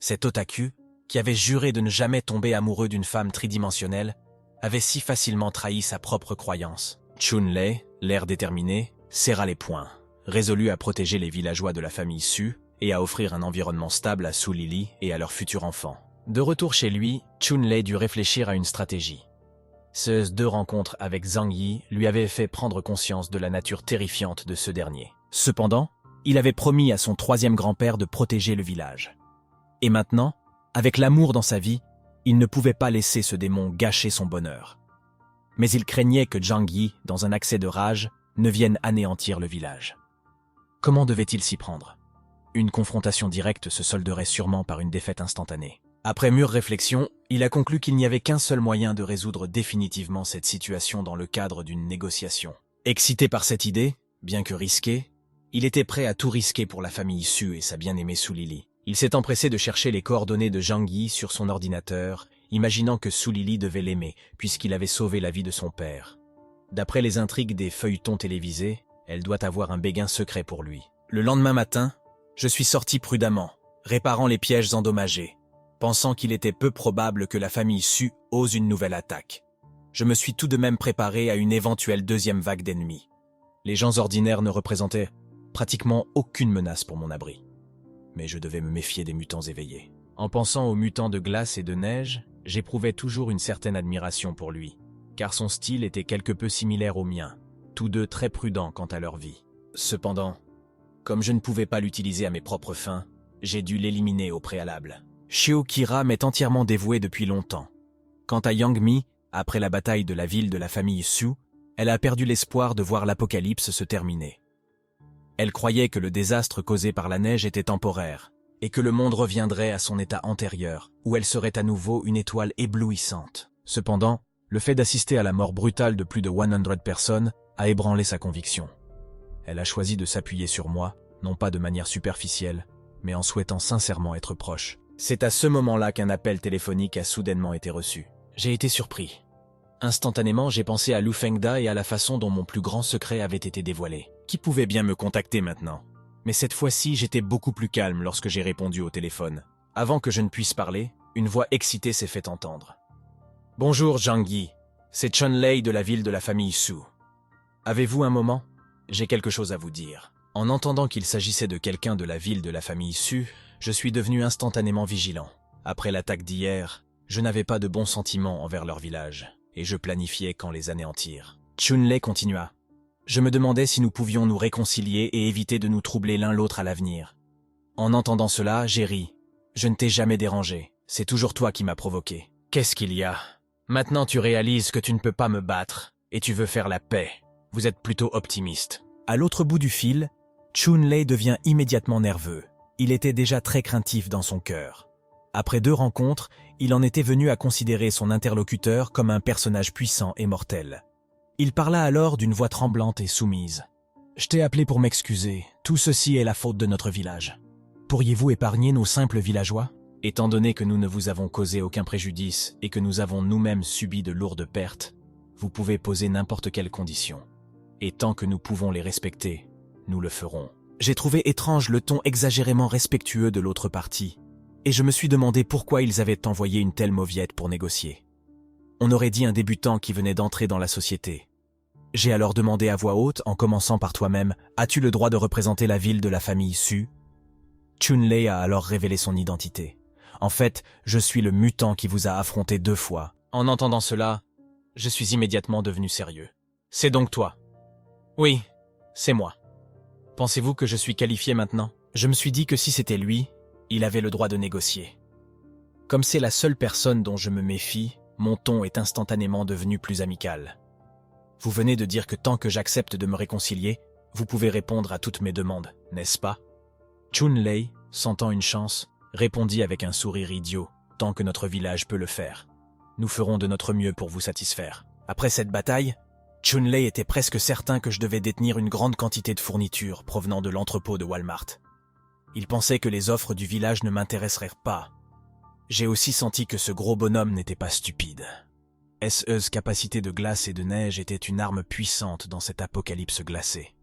Cet otaku, qui avait juré de ne jamais tomber amoureux d'une femme tridimensionnelle, avait si facilement trahi sa propre croyance. Chun-Lei, l'air déterminé, serra les poings, résolu à protéger les villageois de la famille Su et à offrir un environnement stable à Su Lili et à leurs futurs enfants. De retour chez lui, Chun-Lei dut réfléchir à une stratégie. Ces deux rencontres avec Zhang Yi lui avaient fait prendre conscience de la nature terrifiante de ce dernier. Cependant, il avait promis à son troisième grand-père de protéger le village. Et maintenant, avec l'amour dans sa vie, il ne pouvait pas laisser ce démon gâcher son bonheur. Mais il craignait que Zhang Yi, dans un accès de rage, ne vienne anéantir le village. Comment devait-il s'y prendre? Une confrontation directe se solderait sûrement par une défaite instantanée. Après mûre réflexion, il a conclu qu'il n'y avait qu'un seul moyen de résoudre définitivement cette situation dans le cadre d'une négociation. Excité par cette idée, bien que risquée, il était prêt à tout risquer pour la famille Su et sa bien-aimée Su Lili. Il s'est empressé de chercher les coordonnées de Zhang Yi sur son ordinateur, imaginant que Su Lili devait l'aimer, puisqu'il avait sauvé la vie de son père. D'après les intrigues des feuilletons télévisés, elle doit avoir un béguin secret pour lui. Le lendemain matin, je suis sorti prudemment, réparant les pièges endommagés, pensant qu'il était peu probable que la famille Su ose une nouvelle attaque. Je me suis tout de même préparé à une éventuelle deuxième vague d'ennemis. Les gens ordinaires ne représentaient pratiquement aucune menace pour mon abri. Mais je devais me méfier des mutants éveillés. En pensant aux mutants de glace et de neige, j'éprouvais toujours une certaine admiration pour lui, car son style était quelque peu similaire au mien, tous deux très prudents quant à leur vie. Cependant, comme je ne pouvais pas l'utiliser à mes propres fins, j'ai dû l'éliminer au préalable. Shio Kira m'est entièrement dévouée depuis longtemps. Quant à Yang Mi, après la bataille de la ville de la famille Su, elle a perdu l'espoir de voir l'apocalypse se terminer. Elle croyait que le désastre causé par la neige était temporaire, et que le monde reviendrait à son état antérieur, où elle serait à nouveau une étoile éblouissante. Cependant, le fait d'assister à la mort brutale de plus de 100 personnes a ébranlé sa conviction. Elle a choisi de s'appuyer sur moi, non pas de manière superficielle, mais en souhaitant sincèrement être proche. C'est à ce moment-là qu'un appel téléphonique a soudainement été reçu. J'ai été surpris. Instantanément, j'ai pensé à Lu Fengda et à la façon dont mon plus grand secret avait été dévoilé. Qui pouvait bien me contacter maintenant? Mais cette fois-ci, j'étais beaucoup plus calme lorsque j'ai répondu au téléphone. Avant que je ne puisse parler, une voix excitée s'est fait entendre. « Bonjour Zhang Yi, c'est Chun-Lei de la ville de la famille Su. Avez-vous un moment? J'ai quelque chose à vous dire. » En entendant qu'il s'agissait de quelqu'un de la ville de la famille Su, je suis devenu instantanément vigilant. Après l'attaque d'hier, je n'avais pas de bons sentiments envers leur village, et je planifiais quand les anéantir. Chun-Lei continua. Je me demandais si nous pouvions nous réconcilier et éviter de nous troubler l'un l'autre à l'avenir. En entendant cela, j'ai ri. Je ne t'ai jamais dérangé. C'est toujours toi qui m'as provoqué. Qu'est-ce qu'il y a? Maintenant tu réalises que tu ne peux pas me battre et tu veux faire la paix. Vous êtes plutôt optimiste. À l'autre bout du fil, Chun-Lei devient immédiatement nerveux. Il était déjà très craintif dans son cœur. Après 2 rencontres, il en était venu à considérer son interlocuteur comme un personnage puissant et mortel. Il parla alors d'une voix tremblante et soumise. « Je t'ai appelé pour m'excuser. Tout ceci est la faute de notre village. Pourriez-vous épargner nos simples villageois? Étant donné que nous ne vous avons causé aucun préjudice et que nous avons nous-mêmes subi de lourdes pertes, vous pouvez poser n'importe quelle condition. Et tant que nous pouvons les respecter, nous le ferons. » J'ai trouvé étrange le ton exagérément respectueux de l'autre partie, et je me suis demandé pourquoi ils avaient envoyé une telle mauviette pour négocier. On aurait dit un débutant qui venait d'entrer dans la société. J'ai alors demandé à voix haute, en commençant par toi-même, « As-tu le droit de représenter la ville de la famille Su ?» Chun-Lei a alors révélé son identité. « En fait, je suis le mutant qui vous a affronté 2 fois. » En entendant cela, je suis immédiatement devenu sérieux. « C'est donc toi? » « Oui, c'est moi. Pensez-vous que je suis qualifié maintenant? » Je me suis dit que si c'était lui, il avait le droit de négocier. Comme c'est la seule personne dont je me méfie, mon ton est instantanément devenu plus amical. Vous venez de dire que tant que j'accepte de me réconcilier, vous pouvez répondre à toutes mes demandes, n'est-ce pas? Chun-Lei, sentant une chance, répondit avec un sourire idiot, tant que notre village peut le faire. Nous ferons de notre mieux pour vous satisfaire. Après cette bataille, Chun-Lei était presque certain que je devais détenir une grande quantité de fournitures provenant de l'entrepôt de Walmart. Il pensait que les offres du village ne m'intéresseraient pas. J'ai aussi senti que ce gros bonhomme n'était pas stupide. Ses capacités de glace et de neige étaient une arme puissante dans cet apocalypse glacé.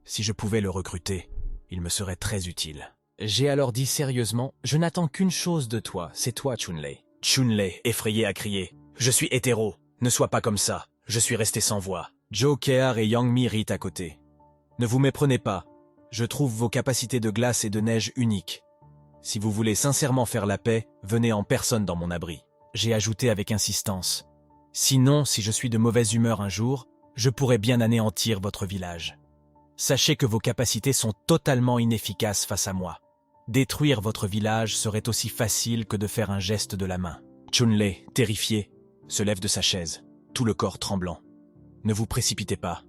Si je pouvais le recruter, il me serait très utile. J'ai alors dit sérieusement, « Je n'attends qu'une chose de toi, c'est toi, Chun-Lei. » Chun-Lei, effrayé, a crié, « Je suis hétéro, ne sois pas comme ça. » Je suis resté sans voix. Joe Kear et Yang Mi rient à côté. « Ne vous méprenez pas, je trouve vos capacités de glace et de neige uniques. Si vous voulez sincèrement faire la paix, venez en personne dans mon abri. » J'ai ajouté avec insistance. « Sinon, si je suis de mauvaise humeur un jour, je pourrais bien anéantir votre village. Sachez que vos capacités sont totalement inefficaces face à moi. Détruire votre village serait aussi facile que de faire un geste de la main. » Chun-Lei, terrifié, se lève de sa chaise, tout le corps tremblant. « Ne vous précipitez pas.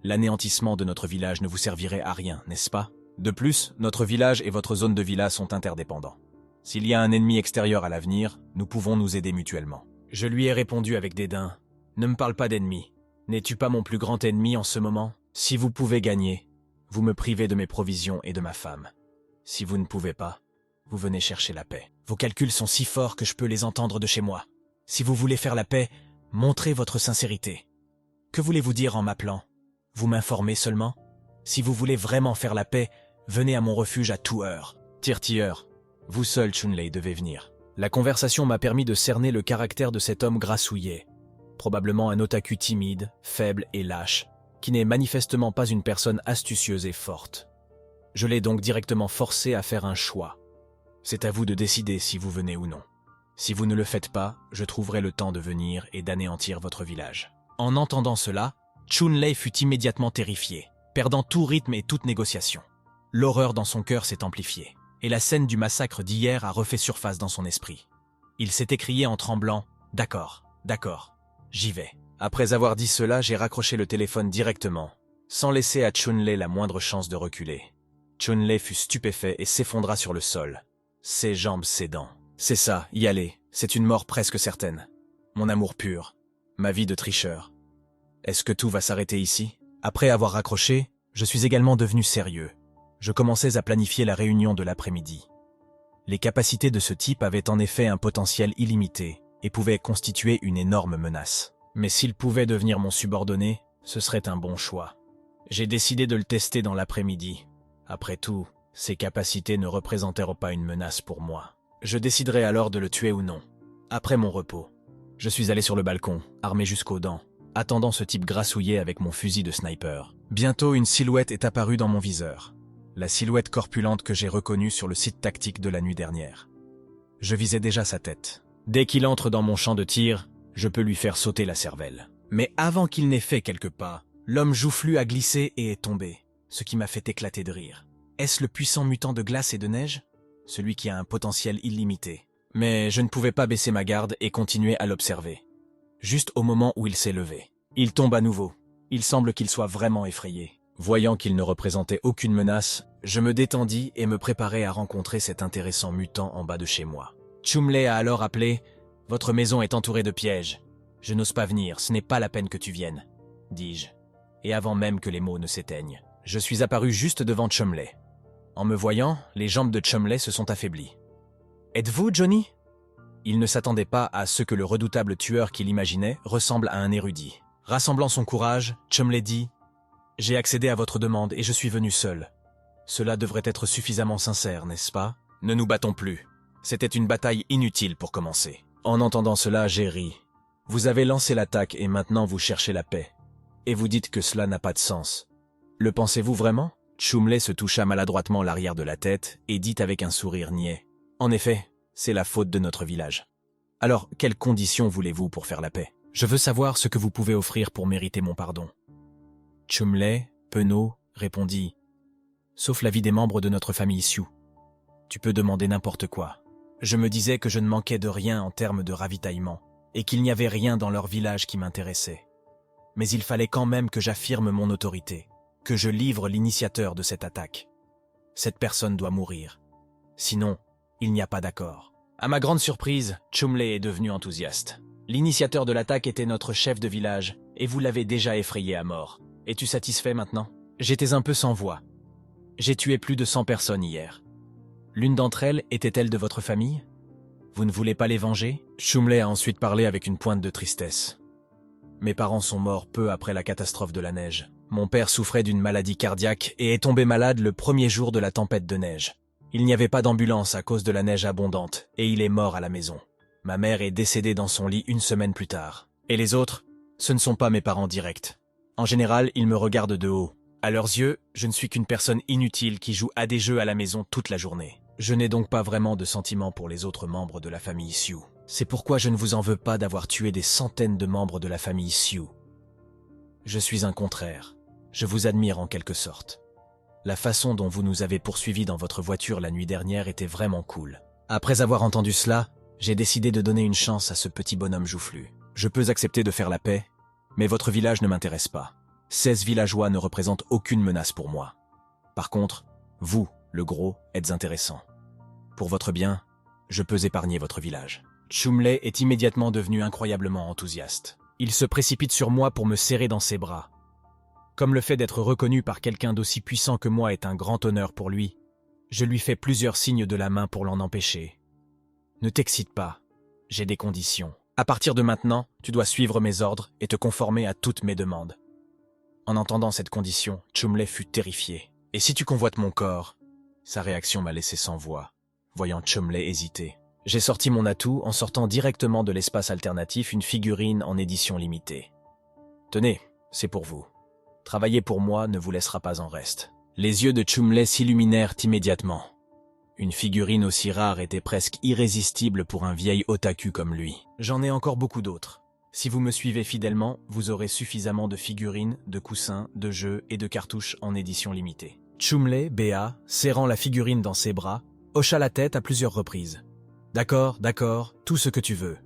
L'anéantissement de notre village ne vous servirait à rien, n'est-ce pas? De plus, notre village et votre zone de villa sont interdépendants. S'il y a un ennemi extérieur à l'avenir, nous pouvons nous aider mutuellement. » Je lui ai répondu avec dédain. « Ne me parle pas d'ennemi. N'es-tu pas mon plus grand ennemi en ce moment? Si vous pouvez gagner, vous me privez de mes provisions et de ma femme. Si vous ne pouvez pas, vous venez chercher la paix. Vos calculs sont si forts que je peux les entendre de chez moi. Si vous voulez faire la paix, montrez votre sincérité. Que voulez-vous dire en m'appelant? Vous m'informez seulement? Si vous voulez vraiment faire la paix, venez à mon refuge à toute heure. Tirtieur, vous seul, Chun-Lei, devez venir. » La conversation m'a permis de cerner le caractère de cet homme grassouillet. Probablement un otaku timide, faible et lâche, qui n'est manifestement pas une personne astucieuse et forte. Je l'ai donc directement forcé à faire un choix. C'est à vous de décider si vous venez ou non. Si vous ne le faites pas, je trouverai le temps de venir et d'anéantir votre village. En entendant cela, Chun-Lei fut immédiatement terrifié, perdant tout rythme et toute négociation. L'horreur dans son cœur s'est amplifiée, et la scène du massacre d'hier a refait surface dans son esprit. Il s'est écrié en tremblant, « D'accord, d'accord, j'y vais. » Après avoir dit cela, j'ai raccroché le téléphone directement, sans laisser à Chun-Lei la moindre chance de reculer. Chun-Lei fut stupéfait et s'effondra sur le sol, ses jambes cédant. « C'est ça, y aller, c'est une mort presque certaine. Mon amour pur, ma vie de tricheur. Est-ce que tout va s'arrêter ici? » Après avoir raccroché, je suis également devenu sérieux. Je commençais à planifier la réunion de l'après-midi. Les capacités de ce type avaient en effet un potentiel illimité et pouvaient constituer une énorme menace. Mais s'il pouvait devenir mon subordonné, ce serait un bon choix. J'ai décidé de le tester dans l'après-midi. Après tout, ses capacités ne représentèrent pas une menace pour moi. Je déciderai alors de le tuer ou non. Après mon repos, je suis allé sur le balcon, armé jusqu'aux dents, attendant ce type grassouillet avec mon fusil de sniper. Bientôt, une silhouette est apparue dans mon viseur. La silhouette corpulente que j'ai reconnue sur le site tactique de la nuit dernière. Je visais déjà sa tête. Dès qu'il entre dans mon champ de tir, je peux lui faire sauter la cervelle. Mais avant qu'il n'ait fait quelques pas, l'homme joufflu a glissé et est tombé, ce qui m'a fait éclater de rire. Est-ce le puissant mutant de glace et de neige? celui qui a un potentiel illimité. Mais je ne pouvais pas baisser ma garde et continuer à l'observer. Juste au moment où il s'est levé. Il tombe à nouveau. Il semble qu'il soit vraiment effrayé. Voyant qu'il ne représentait aucune menace, je me détendis et me préparai à rencontrer cet intéressant mutant en bas de chez moi. Chumley a alors appelé « Votre maison est entourée de pièges. Je n'ose pas venir, ce n'est pas la peine que tu viennes. » dis-je. Et avant même que les mots ne s'éteignent, je suis apparu juste devant Chumley. En me voyant, les jambes de Chumley se sont affaiblies. « Êtes-vous Johnny ?» Il ne s'attendait pas à ce que le redoutable tueur qu'il imaginait ressemble à un érudit. Rassemblant son courage, Chumley dit « J'ai accédé à votre demande et je suis venu seul. Cela devrait être suffisamment sincère, n'est-ce pas? Ne nous battons plus. C'était une bataille inutile pour commencer. » En entendant cela, j'ai ri. « Vous avez lancé l'attaque et maintenant vous cherchez la paix. Et vous dites que cela n'a pas de sens. Le pensez-vous vraiment ?» Chumley se toucha maladroitement l'arrière de la tête et dit avec un sourire niais. « En effet, c'est la faute de notre village. Alors, quelles conditions voulez-vous pour faire la paix? Je veux savoir ce que vous pouvez offrir pour mériter mon pardon. » Chumley, penaud, répondit « Sauf la vie des membres de notre famille Sioux. Tu peux demander n'importe quoi. » Je me disais que je ne manquais de rien en termes de ravitaillement et qu'il n'y avait rien dans leur village qui m'intéressait. Mais il fallait quand même que j'affirme mon autorité, que je livre l'initiateur de cette attaque. Cette personne doit mourir. Sinon, il n'y a pas d'accord. À ma grande surprise, Chumley est devenu enthousiaste. L'initiateur de l'attaque était notre chef de village, et vous l'avez déjà effrayé à mort. Es-tu satisfait maintenant? J'étais un peu sans voix. J'ai tué plus de 100 personnes hier. L'une d'entre elles était-elle de votre famille? Vous ne voulez pas les venger? Chumley a ensuite parlé avec une pointe de tristesse. Mes parents sont morts peu après la catastrophe de la neige. Mon père souffrait d'une maladie cardiaque et est tombé malade le premier jour de la tempête de neige. Il n'y avait pas d'ambulance à cause de la neige abondante et il est mort à la maison. Ma mère est décédée dans son lit une semaine plus tard. Et les autres, ce ne sont pas mes parents directs. En général, ils me regardent de haut. À leurs yeux, je ne suis qu'une personne inutile qui joue à des jeux à la maison toute la journée. Je n'ai donc pas vraiment de sentiments pour les autres membres de la famille Sioux. C'est pourquoi je ne vous en veux pas d'avoir tué des centaines de membres de la famille Sioux. Je suis un contraire. Je vous admire en quelque sorte. La façon dont vous nous avez poursuivis dans votre voiture la nuit dernière était vraiment cool. Après avoir entendu cela, j'ai décidé de donner une chance à ce petit bonhomme joufflu. Je peux accepter de faire la paix, mais votre village ne m'intéresse pas. 16 villageois ne représentent aucune menace pour moi. Par contre, vous, le gros, êtes intéressant. Pour votre bien, je peux épargner votre village. Chumley est immédiatement devenu incroyablement enthousiaste. Il se précipite sur moi pour me serrer dans ses bras. Comme le fait d'être reconnu par quelqu'un d'aussi puissant que moi est un grand honneur pour lui, je lui fais plusieurs signes de la main pour l'en empêcher. Ne t'excite pas, j'ai des conditions. À partir de maintenant, tu dois suivre mes ordres et te conformer à toutes mes demandes. En entendant cette condition, Chumley fut terrifié. Et si tu convoites mon corps? Sa réaction m'a laissé sans voix, voyant Chumley hésiter. J'ai sorti mon atout en sortant directement de l'espace alternatif une figurine en édition limitée. Tenez, c'est pour vous. Travailler pour moi ne vous laissera pas en reste. Les yeux de Chumley s'illuminèrent immédiatement. Une figurine aussi rare était presque irrésistible pour un vieil otaku comme lui. J'en ai encore beaucoup d'autres. Si vous me suivez fidèlement, vous aurez suffisamment de figurines, de coussins, de jeux et de cartouches en édition limitée. Chumley, béat, serrant la figurine dans ses bras, hocha la tête à plusieurs reprises. D'accord, tout ce que tu veux.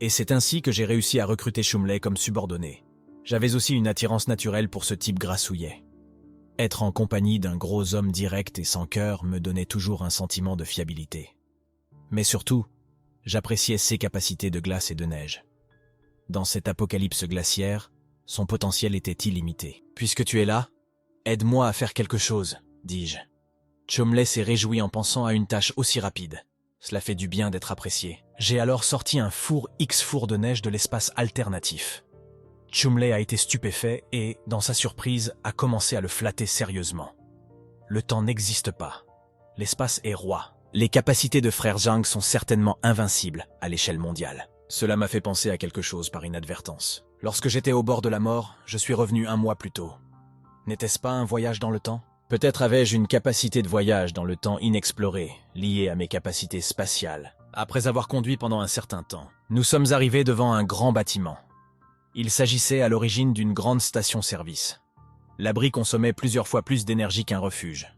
Et c'est ainsi que j'ai réussi à recruter Chumley comme subordonné. J'avais aussi une attirance naturelle pour ce type grassouillet. Être en compagnie d'un gros homme direct et sans cœur me donnait toujours un sentiment de fiabilité. Mais surtout, j'appréciais ses capacités de glace et de neige. Dans cette apocalypse glaciaire, son potentiel était illimité. « Puisque tu es là, aide-moi à faire quelque chose, » dis-je. Chumley s'est réjoui en pensant à une tâche aussi rapide. Cela fait du bien d'être apprécié. J'ai alors sorti un four X-four de neige de l'espace alternatif. Chumley a été stupéfait et, dans sa surprise, a commencé à le flatter sérieusement. Le temps n'existe pas. L'espace est roi. Les capacités de Frère Zhang sont certainement invincibles à l'échelle mondiale. Cela m'a fait penser à quelque chose par inadvertance. Lorsque j'étais au bord de la mort, je suis revenu 1 mois plus tôt. N'était-ce pas un voyage dans le temps? Peut-être avais-je une capacité de voyage dans le temps inexplorée, liée à mes capacités spatiales. Après avoir conduit pendant un certain temps, nous sommes arrivés devant un grand bâtiment. Il s'agissait à l'origine d'une grande station-service. L'abri consommait plusieurs fois plus d'énergie qu'un refuge.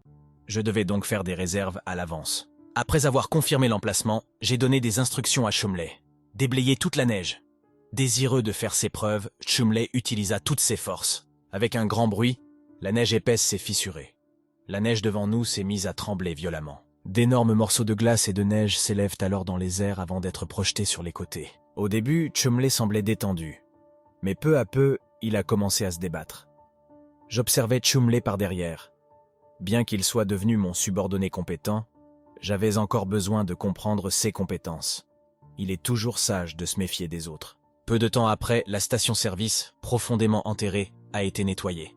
Je devais donc faire des réserves à l'avance. Après avoir confirmé l'emplacement, j'ai donné des instructions à Chumley. Déblayer toute la neige. Désireux de faire ses preuves, Chumley utilisa toutes ses forces. Avec un grand bruit, la neige épaisse s'est fissurée. La neige devant nous s'est mise à trembler violemment. D'énormes morceaux de glace et de neige s'élèvent alors dans les airs avant d'être projetés sur les côtés. Au début, Chumley semblait détendu. Mais peu à peu, il a commencé à se débattre. J'observais Chumley par derrière. Bien qu'il soit devenu mon subordonné compétent, j'avais encore besoin de comprendre ses compétences. Il est toujours sage de se méfier des autres. Peu de temps après, la station-service, profondément enterrée, a été nettoyée.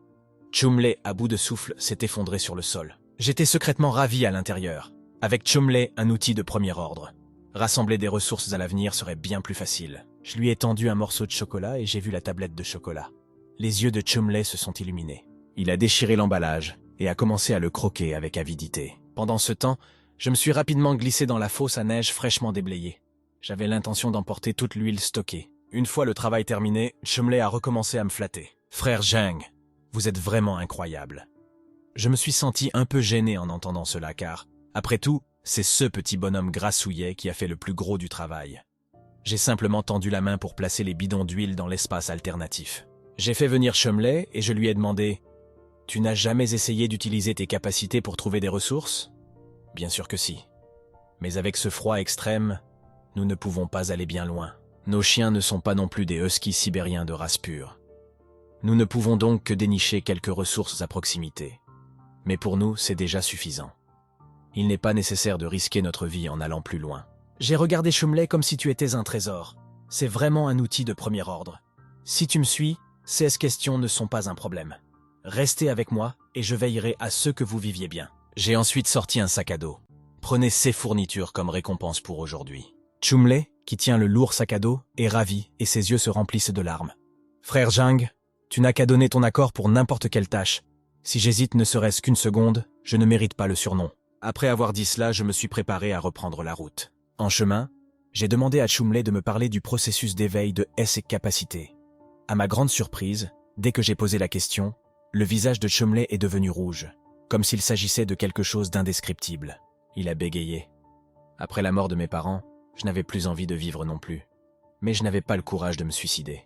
Chumley, à bout de souffle, s'est effondré sur le sol. J'étais secrètement ravi à l'intérieur. Avec Chumley, un outil de premier ordre. Rassembler des ressources à l'avenir serait bien plus facile. Je lui ai tendu un morceau de chocolat et j'ai vu la tablette de chocolat. Les yeux de Chumley se sont illuminés. Il a déchiré l'emballage et a commencé à le croquer avec avidité. Pendant ce temps, je me suis rapidement glissé dans la fosse à neige fraîchement déblayée. J'avais l'intention d'emporter toute l'huile stockée. Une fois le travail terminé, Chumley a recommencé à me flatter. « Frère Zhang, vous êtes vraiment incroyable. » Je me suis senti un peu gêné en entendant cela car, après tout, c'est ce petit bonhomme grassouillet qui a fait le plus gros du travail. J'ai simplement tendu la main pour placer les bidons d'huile dans l'espace alternatif. J'ai fait venir Chumley et je lui ai demandé « Tu n'as jamais essayé d'utiliser tes capacités pour trouver des ressources ?» Bien sûr que si. Mais avec ce froid extrême, nous ne pouvons pas aller bien loin. Nos chiens ne sont pas non plus des huskies sibériens de race pure. Nous ne pouvons donc que dénicher quelques ressources à proximité. Mais pour nous, c'est déjà suffisant. Il n'est pas nécessaire de risquer notre vie en allant plus loin. J'ai regardé Chumley comme si tu étais un trésor. C'est vraiment un outil de premier ordre. Si tu me suis, ces questions ne sont pas un problème. Restez avec moi et je veillerai à ce que vous viviez bien. J'ai ensuite sorti un sac à dos. Prenez ces fournitures comme récompense pour aujourd'hui. Chumley, qui tient le lourd sac à dos, est ravi et ses yeux se remplissent de larmes. Frère Zhang, tu n'as qu'à donner ton accord pour n'importe quelle tâche. Si j'hésite ne serait-ce qu'une seconde, je ne mérite pas le surnom. Après avoir dit cela, je me suis préparé à reprendre la route. En chemin, j'ai demandé à Chumley de me parler du processus d'éveil de ses capacités. À ma grande surprise, dès que j'ai posé la question, le visage de Chumley est devenu rouge, comme s'il s'agissait de quelque chose d'indescriptible. Il a bégayé. Après la mort de mes parents, je n'avais plus envie de vivre non plus. Mais je n'avais pas le courage de me suicider.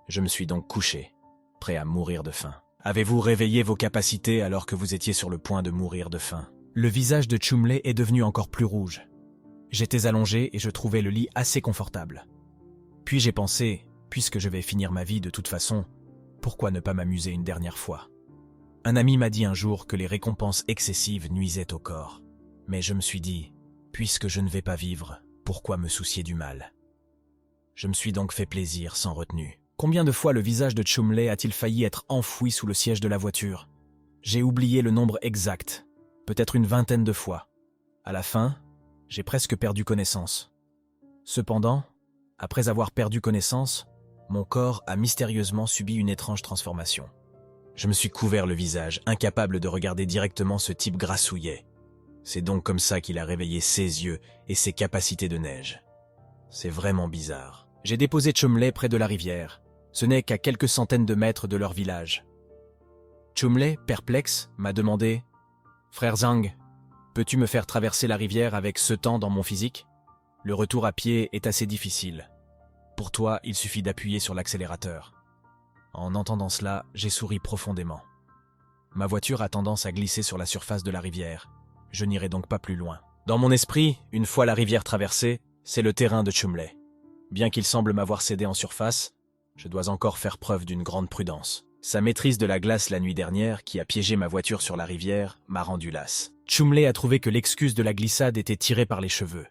Je me suis donc couché, prêt à mourir de faim. Avez-vous réveillé vos capacités alors que vous étiez sur le point de mourir de faim? Le visage de Chumley est devenu encore plus rouge. J'étais allongé et je trouvais le lit assez confortable. Puis j'ai pensé, puisque je vais finir ma vie de toute façon, pourquoi ne pas m'amuser une dernière fois? Un ami m'a dit un jour que les récompenses excessives nuisaient au corps. Mais je me suis dit, puisque je ne vais pas vivre, pourquoi me soucier du mal? Je me suis donc fait plaisir sans retenue. Combien de fois le visage de Chumley a-t-il failli être enfoui sous le siège de la voiture? J'ai oublié le nombre exact, peut-être une vingtaine de fois. À la fin, j'ai presque perdu connaissance. Cependant, après avoir perdu connaissance, mon corps a mystérieusement subi une étrange transformation. Je me suis couvert le visage, incapable de regarder directement ce type grassouillet. C'est donc comme ça qu'il a réveillé ses yeux et ses capacités de neige. C'est vraiment bizarre. J'ai déposé Chumley près de la rivière. Ce n'est qu'à quelques centaines de mètres de leur village. Chumley, perplexe, m'a demandé « Frère Zhang, peux-tu me faire traverser la rivière avec ce temps dans mon physique? Le retour à pied est assez difficile. Pour toi, il suffit d'appuyer sur l'accélérateur. » En entendant cela, j'ai souri profondément. Ma voiture a tendance à glisser sur la surface de la rivière. Je n'irai donc pas plus loin. Dans mon esprit, une fois la rivière traversée, c'est le terrain de Chumley. Bien qu'il semble m'avoir cédé en surface, je dois encore faire preuve d'une grande prudence. Sa maîtrise de la glace la nuit dernière, qui a piégé ma voiture sur la rivière, m'a rendu las. Chumley a trouvé que l'excuse de la glissade était tirée par les cheveux.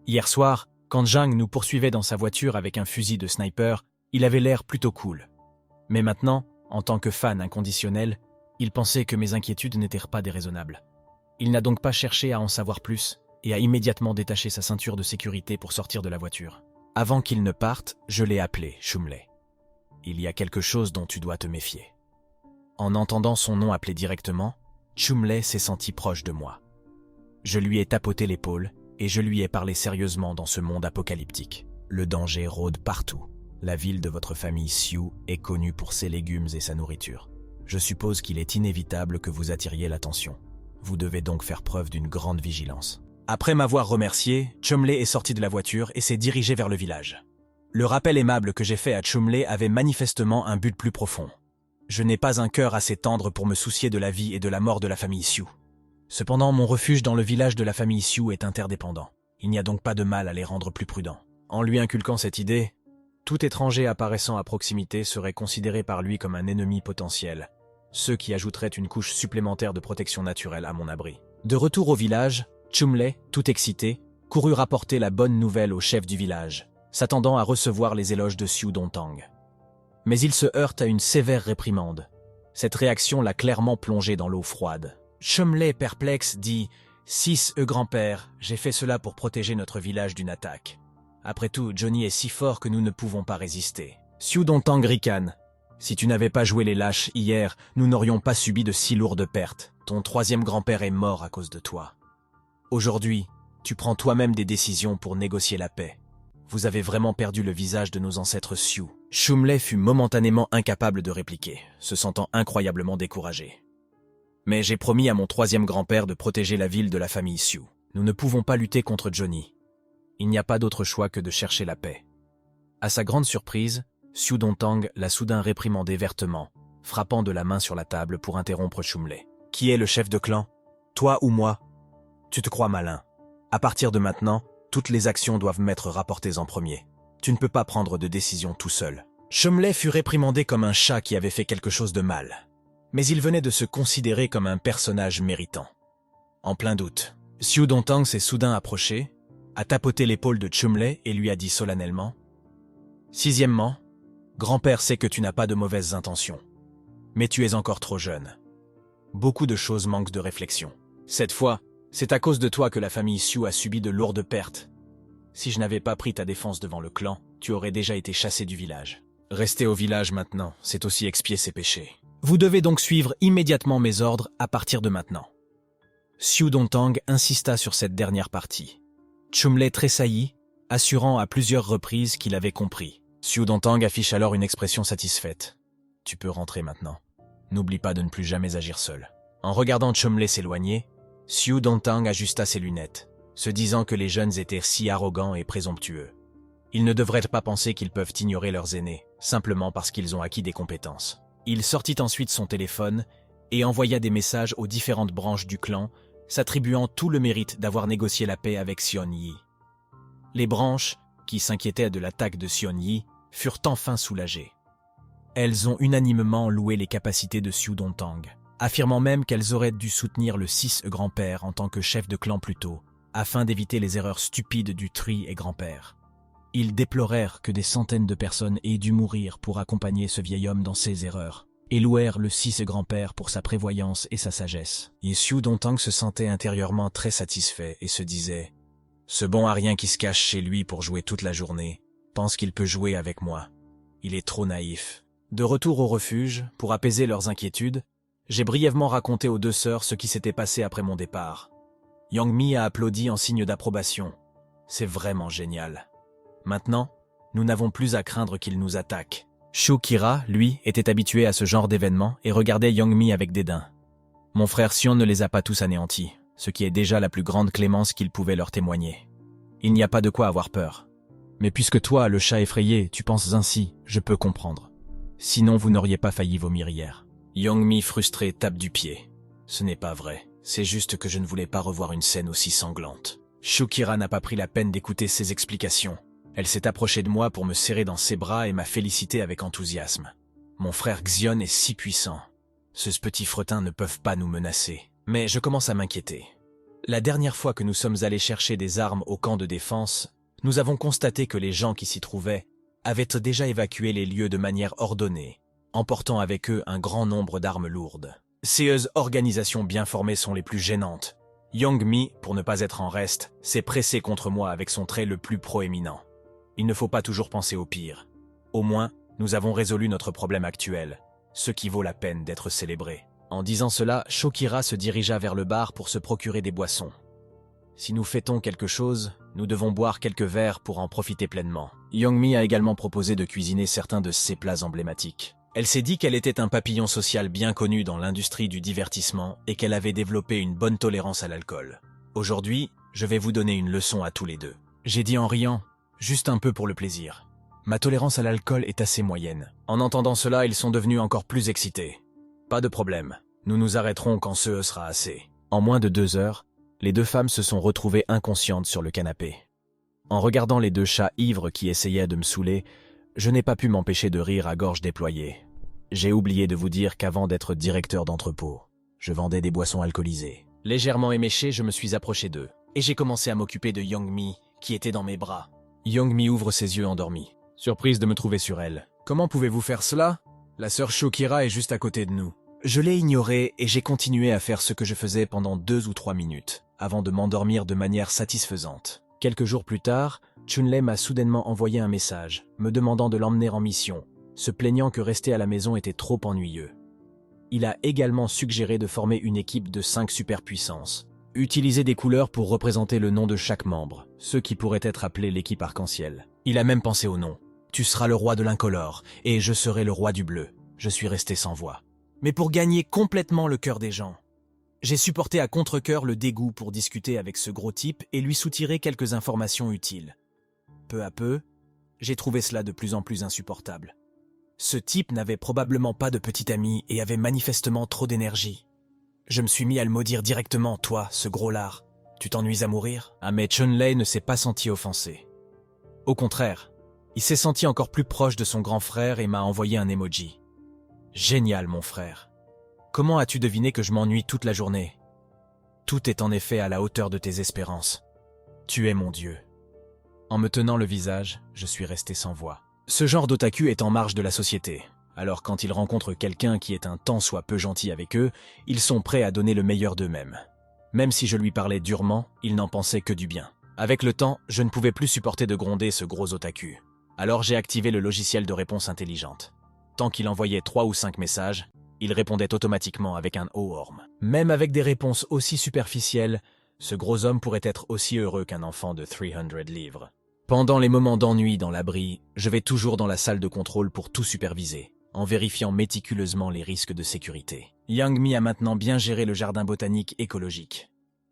Hier soir, quand Zhang nous poursuivait dans sa voiture avec un fusil de sniper, il avait l'air plutôt cool. Mais maintenant, en tant que fan inconditionnel, il pensait que mes inquiétudes n'étaient pas déraisonnables. Il n'a donc pas cherché à en savoir plus et a immédiatement détaché sa ceinture de sécurité pour sortir de la voiture. Avant qu'il ne parte, je l'ai appelé Chumley. Il y a quelque chose dont tu dois te méfier. En entendant son nom appelé directement, Chumley s'est senti proche de moi. Je lui ai tapoté l'épaule et je lui ai parlé sérieusement dans ce monde apocalyptique. Le danger rôde partout. La ville de votre famille Sioux est connue pour ses légumes et sa nourriture. Je suppose qu'il est inévitable que vous attiriez l'attention. Vous devez donc faire preuve d'une grande vigilance. Après m'avoir remercié, Chumley est sorti de la voiture et s'est dirigé vers le village. Le rappel aimable que j'ai fait à Chumley avait manifestement un but plus profond. Je n'ai pas un cœur assez tendre pour me soucier de la vie et de la mort de la famille Sioux. Cependant, mon refuge dans le village de la famille Sioux est interdépendant. Il n'y a donc pas de mal à les rendre plus prudents. En lui inculquant cette idée, tout étranger apparaissant à proximité serait considéré par lui comme un ennemi potentiel, ce qui ajouterait une couche supplémentaire de protection naturelle à mon abri. De retour au village, Chumley, tout excité, courut rapporter la bonne nouvelle au chef du village, s'attendant à recevoir les éloges de Sioux Dontang. Mais il se heurte à une sévère réprimande. Cette réaction l'a clairement plongé dans l'eau froide. Chumley, perplexe, dit « 6 grand-père, j'ai fait cela pour protéger notre village d'une attaque. Après tout, Johnny est si fort que nous ne pouvons pas résister. » Sioux Dontang ricane. « Si tu n'avais pas joué les lâches hier, nous n'aurions pas subi de si lourdes pertes. Ton 3e grand-père est mort à cause de toi. Aujourd'hui, tu prends toi-même des décisions pour négocier la paix. Vous avez vraiment perdu le visage de nos ancêtres Sioux. » Chumley fut momentanément incapable de répliquer, se sentant incroyablement découragé. « Mais j'ai promis à mon 3e grand-père de protéger la ville de la famille Sioux. Nous ne pouvons pas lutter contre Johnny. Il n'y a pas d'autre choix que de chercher la paix. » À sa grande surprise, Sioux Dontang l'a soudain réprimandé vertement, frappant de la main sur la table pour interrompre Chumley. « Qui est le chef de clan? Toi ou moi? Tu te crois malin. À partir de maintenant, toutes les actions doivent m'être rapportées en premier. Tu ne peux pas prendre de décision tout seul. » Chumley fut réprimandé comme un chat qui avait fait quelque chose de mal. Mais il venait de se considérer comme un personnage méritant. En plein doute, Sioux Dontang s'est soudain approché, a tapoté l'épaule de Chumley et lui a dit solennellement « Sixièmement, grand-père sait que tu n'as pas de mauvaises intentions. Mais tu es encore trop jeune. Beaucoup de choses manquent de réflexion. Cette fois, c'est à cause de toi que la famille Sioux a subi de lourdes pertes. Si je n'avais pas pris ta défense devant le clan, tu aurais déjà été chassé du village. Rester au village maintenant, c'est aussi expier ses péchés. Vous devez donc suivre immédiatement mes ordres à partir de maintenant. » Sioux Dontang insista sur cette dernière partie. Chumley tressaillit, assurant à plusieurs reprises qu'il avait compris. Sioux Dontang affiche alors une expression satisfaite. « Tu peux rentrer maintenant. N'oublie pas de ne plus jamais agir seul. » En regardant Chumley s'éloigner, Sioux Dontang ajusta ses lunettes, se disant que les jeunes étaient si arrogants et présomptueux. Ils ne devraient pas penser qu'ils peuvent ignorer leurs aînés, simplement parce qu'ils ont acquis des compétences. Il sortit ensuite son téléphone et envoya des messages aux différentes branches du clan, s'attribuant tout le mérite d'avoir négocié la paix avec Sion Yi. Les branches, qui s'inquiétaient de l'attaque de Sion Yi, furent enfin soulagées. Elles ont unanimement loué les capacités de Sioux Dontang, affirmant même qu'elles auraient dû soutenir le 6 grand-père en tant que chef de clan plus tôt, afin d'éviter les erreurs stupides du tri et grand-père. Ils déplorèrent que des centaines de personnes aient dû mourir pour accompagner ce vieil homme dans ses erreurs, et louèrent le 6 grand-père pour sa prévoyance et sa sagesse. Et Sioux Dontang se sentait intérieurement très satisfait et se disait « Ce bon arien qui se cache chez lui pour jouer toute la journée, pense qu'il peut jouer avec moi. Il est trop naïf. » De retour au refuge, pour apaiser leurs inquiétudes, j'ai brièvement raconté aux 2 sœurs ce qui s'était passé après mon départ. Yang Mi a applaudi en signe d'approbation. C'est vraiment génial. Maintenant, nous n'avons plus à craindre qu'il nous attaque. Shu Kira, lui, était habitué à ce genre d'événements et regardait Yang Mi avec dédain. Mon frère Sion ne les a pas tous anéantis, ce qui est déjà la plus grande clémence qu'il pouvait leur témoigner. Il n'y a pas de quoi avoir peur. Mais puisque toi, le chat effrayé, tu penses ainsi, je peux comprendre. Sinon, vous n'auriez pas failli vomir hier. Yang Mi, frustré, tape du pied. Ce n'est pas vrai. C'est juste que je ne voulais pas revoir une scène aussi sanglante. Shu Kira n'a pas pris la peine d'écouter ses explications. Elle s'est approchée de moi pour me serrer dans ses bras et m'a félicité avec enthousiasme. Mon frère Xion est si puissant. Ce petit fretin ne peuvent pas nous menacer. Mais je commence à m'inquiéter. La dernière fois que nous sommes allés chercher des armes au camp de défense, nous avons constaté que les gens qui s'y trouvaient avaient déjà évacué les lieux de manière ordonnée, emportant avec eux un grand nombre d'armes lourdes. Ces organisations bien formées sont les plus gênantes. Yang Mi, pour ne pas être en reste, s'est pressé contre moi avec son trait le plus proéminent. Il ne faut pas toujours penser au pire. Au moins, nous avons résolu notre problème actuel, ce qui vaut la peine d'être célébré. En disant cela, Shokira se dirigea vers le bar pour se procurer des boissons. Si nous fêtons quelque chose, nous devons boire quelques verres pour en profiter pleinement. Yang Mi a également proposé de cuisiner certains de ses plats emblématiques. Elle s'est dit qu'elle était un papillon social bien connu dans l'industrie du divertissement et qu'elle avait développé une bonne tolérance à l'alcool. Aujourd'hui, Je vais vous donner une leçon à tous les deux. J'ai dit en riant, juste un peu pour le plaisir. Ma tolérance à l'alcool est assez moyenne. En entendant cela, ils sont devenus encore plus excités. Pas de problème, nous nous arrêterons quand ce sera assez. En moins de 2 heures, les deux femmes se sont retrouvées inconscientes sur le canapé. En regardant les deux chats ivres qui essayaient de me saouler, je n'ai pas pu m'empêcher de rire à gorge déployée. J'ai oublié de vous dire qu'avant d'être directeur d'entrepôt, je vendais des boissons alcoolisées. Légèrement éméché, je me suis approché d'eux, et j'ai commencé à m'occuper de Young-mi, qui était dans mes bras. Young-mi ouvre ses yeux endormis, surprise de me trouver sur elle. « Comment pouvez-vous faire cela? La sœur Shokira est juste à côté de nous. » Je l'ai ignoré et j'ai continué à faire ce que je faisais pendant 2 ou 3 minutes, avant de m'endormir de manière satisfaisante. Quelques jours plus tard, Chunlei m'a soudainement envoyé un message, me demandant de l'emmener en mission, se plaignant que rester à la maison était trop ennuyeux. Il a également suggéré de former une équipe de 5 superpuissances. Utiliser des couleurs pour représenter le nom de chaque membre, ceux qui pourraient être appelés l'équipe arc-en-ciel. Il a même pensé au nom. Tu seras le roi de l'incolore, et je serai le roi du bleu. Je suis resté sans voix. Mais pour gagner complètement le cœur des gens, j'ai supporté à contre-cœur le dégoût pour discuter avec ce gros type et lui soutirer quelques informations utiles. Peu à peu, j'ai trouvé cela de plus en plus insupportable. Ce type n'avait probablement pas de petit ami et avait manifestement trop d'énergie. Je me suis mis à le maudire directement, toi, ce gros lard. Tu t'ennuies à mourir? Ah mais Chunlei ne s'est pas senti offensé. Au contraire, il s'est senti encore plus proche de son grand frère et m'a envoyé un emoji. Génial, mon frère. Comment as-tu deviné que je m'ennuie toute la journée? Tout est en effet à la hauteur de tes espérances. Tu es mon dieu. En me tenant le visage, je suis resté sans voix. Ce genre d'otaku est en marge de la société. Alors quand ils rencontrent quelqu'un qui est un tant soit peu gentil avec eux, ils sont prêts à donner le meilleur d'eux-mêmes. Même si je lui parlais durement, il n'en pensait que du bien. Avec le temps, je ne pouvais plus supporter de gronder ce gros otaku. Alors j'ai activé le logiciel de réponse intelligente. Tant qu'il envoyait 3 ou 5 messages, il répondait automatiquement avec un O-orme. Même avec des réponses aussi superficielles, ce gros homme pourrait être aussi heureux qu'un enfant de 300 livres. Pendant les moments d'ennui dans l'abri, je vais toujours dans la salle de contrôle pour tout superviser, en vérifiant méticuleusement les risques de sécurité. Young-mi a maintenant bien géré le jardin botanique écologique.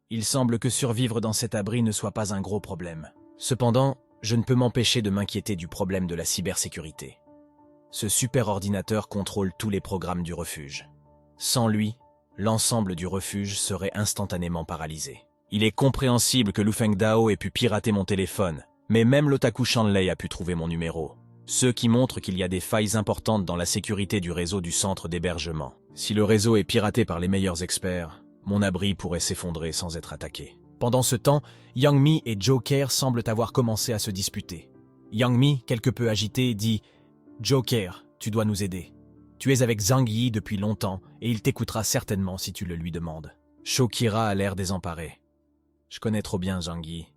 Il semble que survivre dans cet abri ne soit pas un gros problème. Cependant, je ne peux m'empêcher de m'inquiéter du problème de la cybersécurité. Ce super ordinateur contrôle tous les programmes du refuge. Sans lui, l'ensemble du refuge serait instantanément paralysé. Il est compréhensible que Lu Fengdao ait pu pirater mon téléphone, mais même l'otaku Shanlei a pu trouver mon numéro. Ce qui montre qu'il y a des failles importantes dans la sécurité du réseau du centre d'hébergement. Si le réseau est piraté par les meilleurs experts, mon abri pourrait s'effondrer sans être attaqué. Pendant ce temps, Young-mi et Joker semblent avoir commencé à se disputer. Young-mi, quelque peu agité, dit « Joker, tu dois nous aider. Tu es avec Zhang Yi depuis longtemps et il t'écoutera certainement si tu le lui demandes. » Shokira a l'air désemparé. Je connais trop bien Zhang Yi.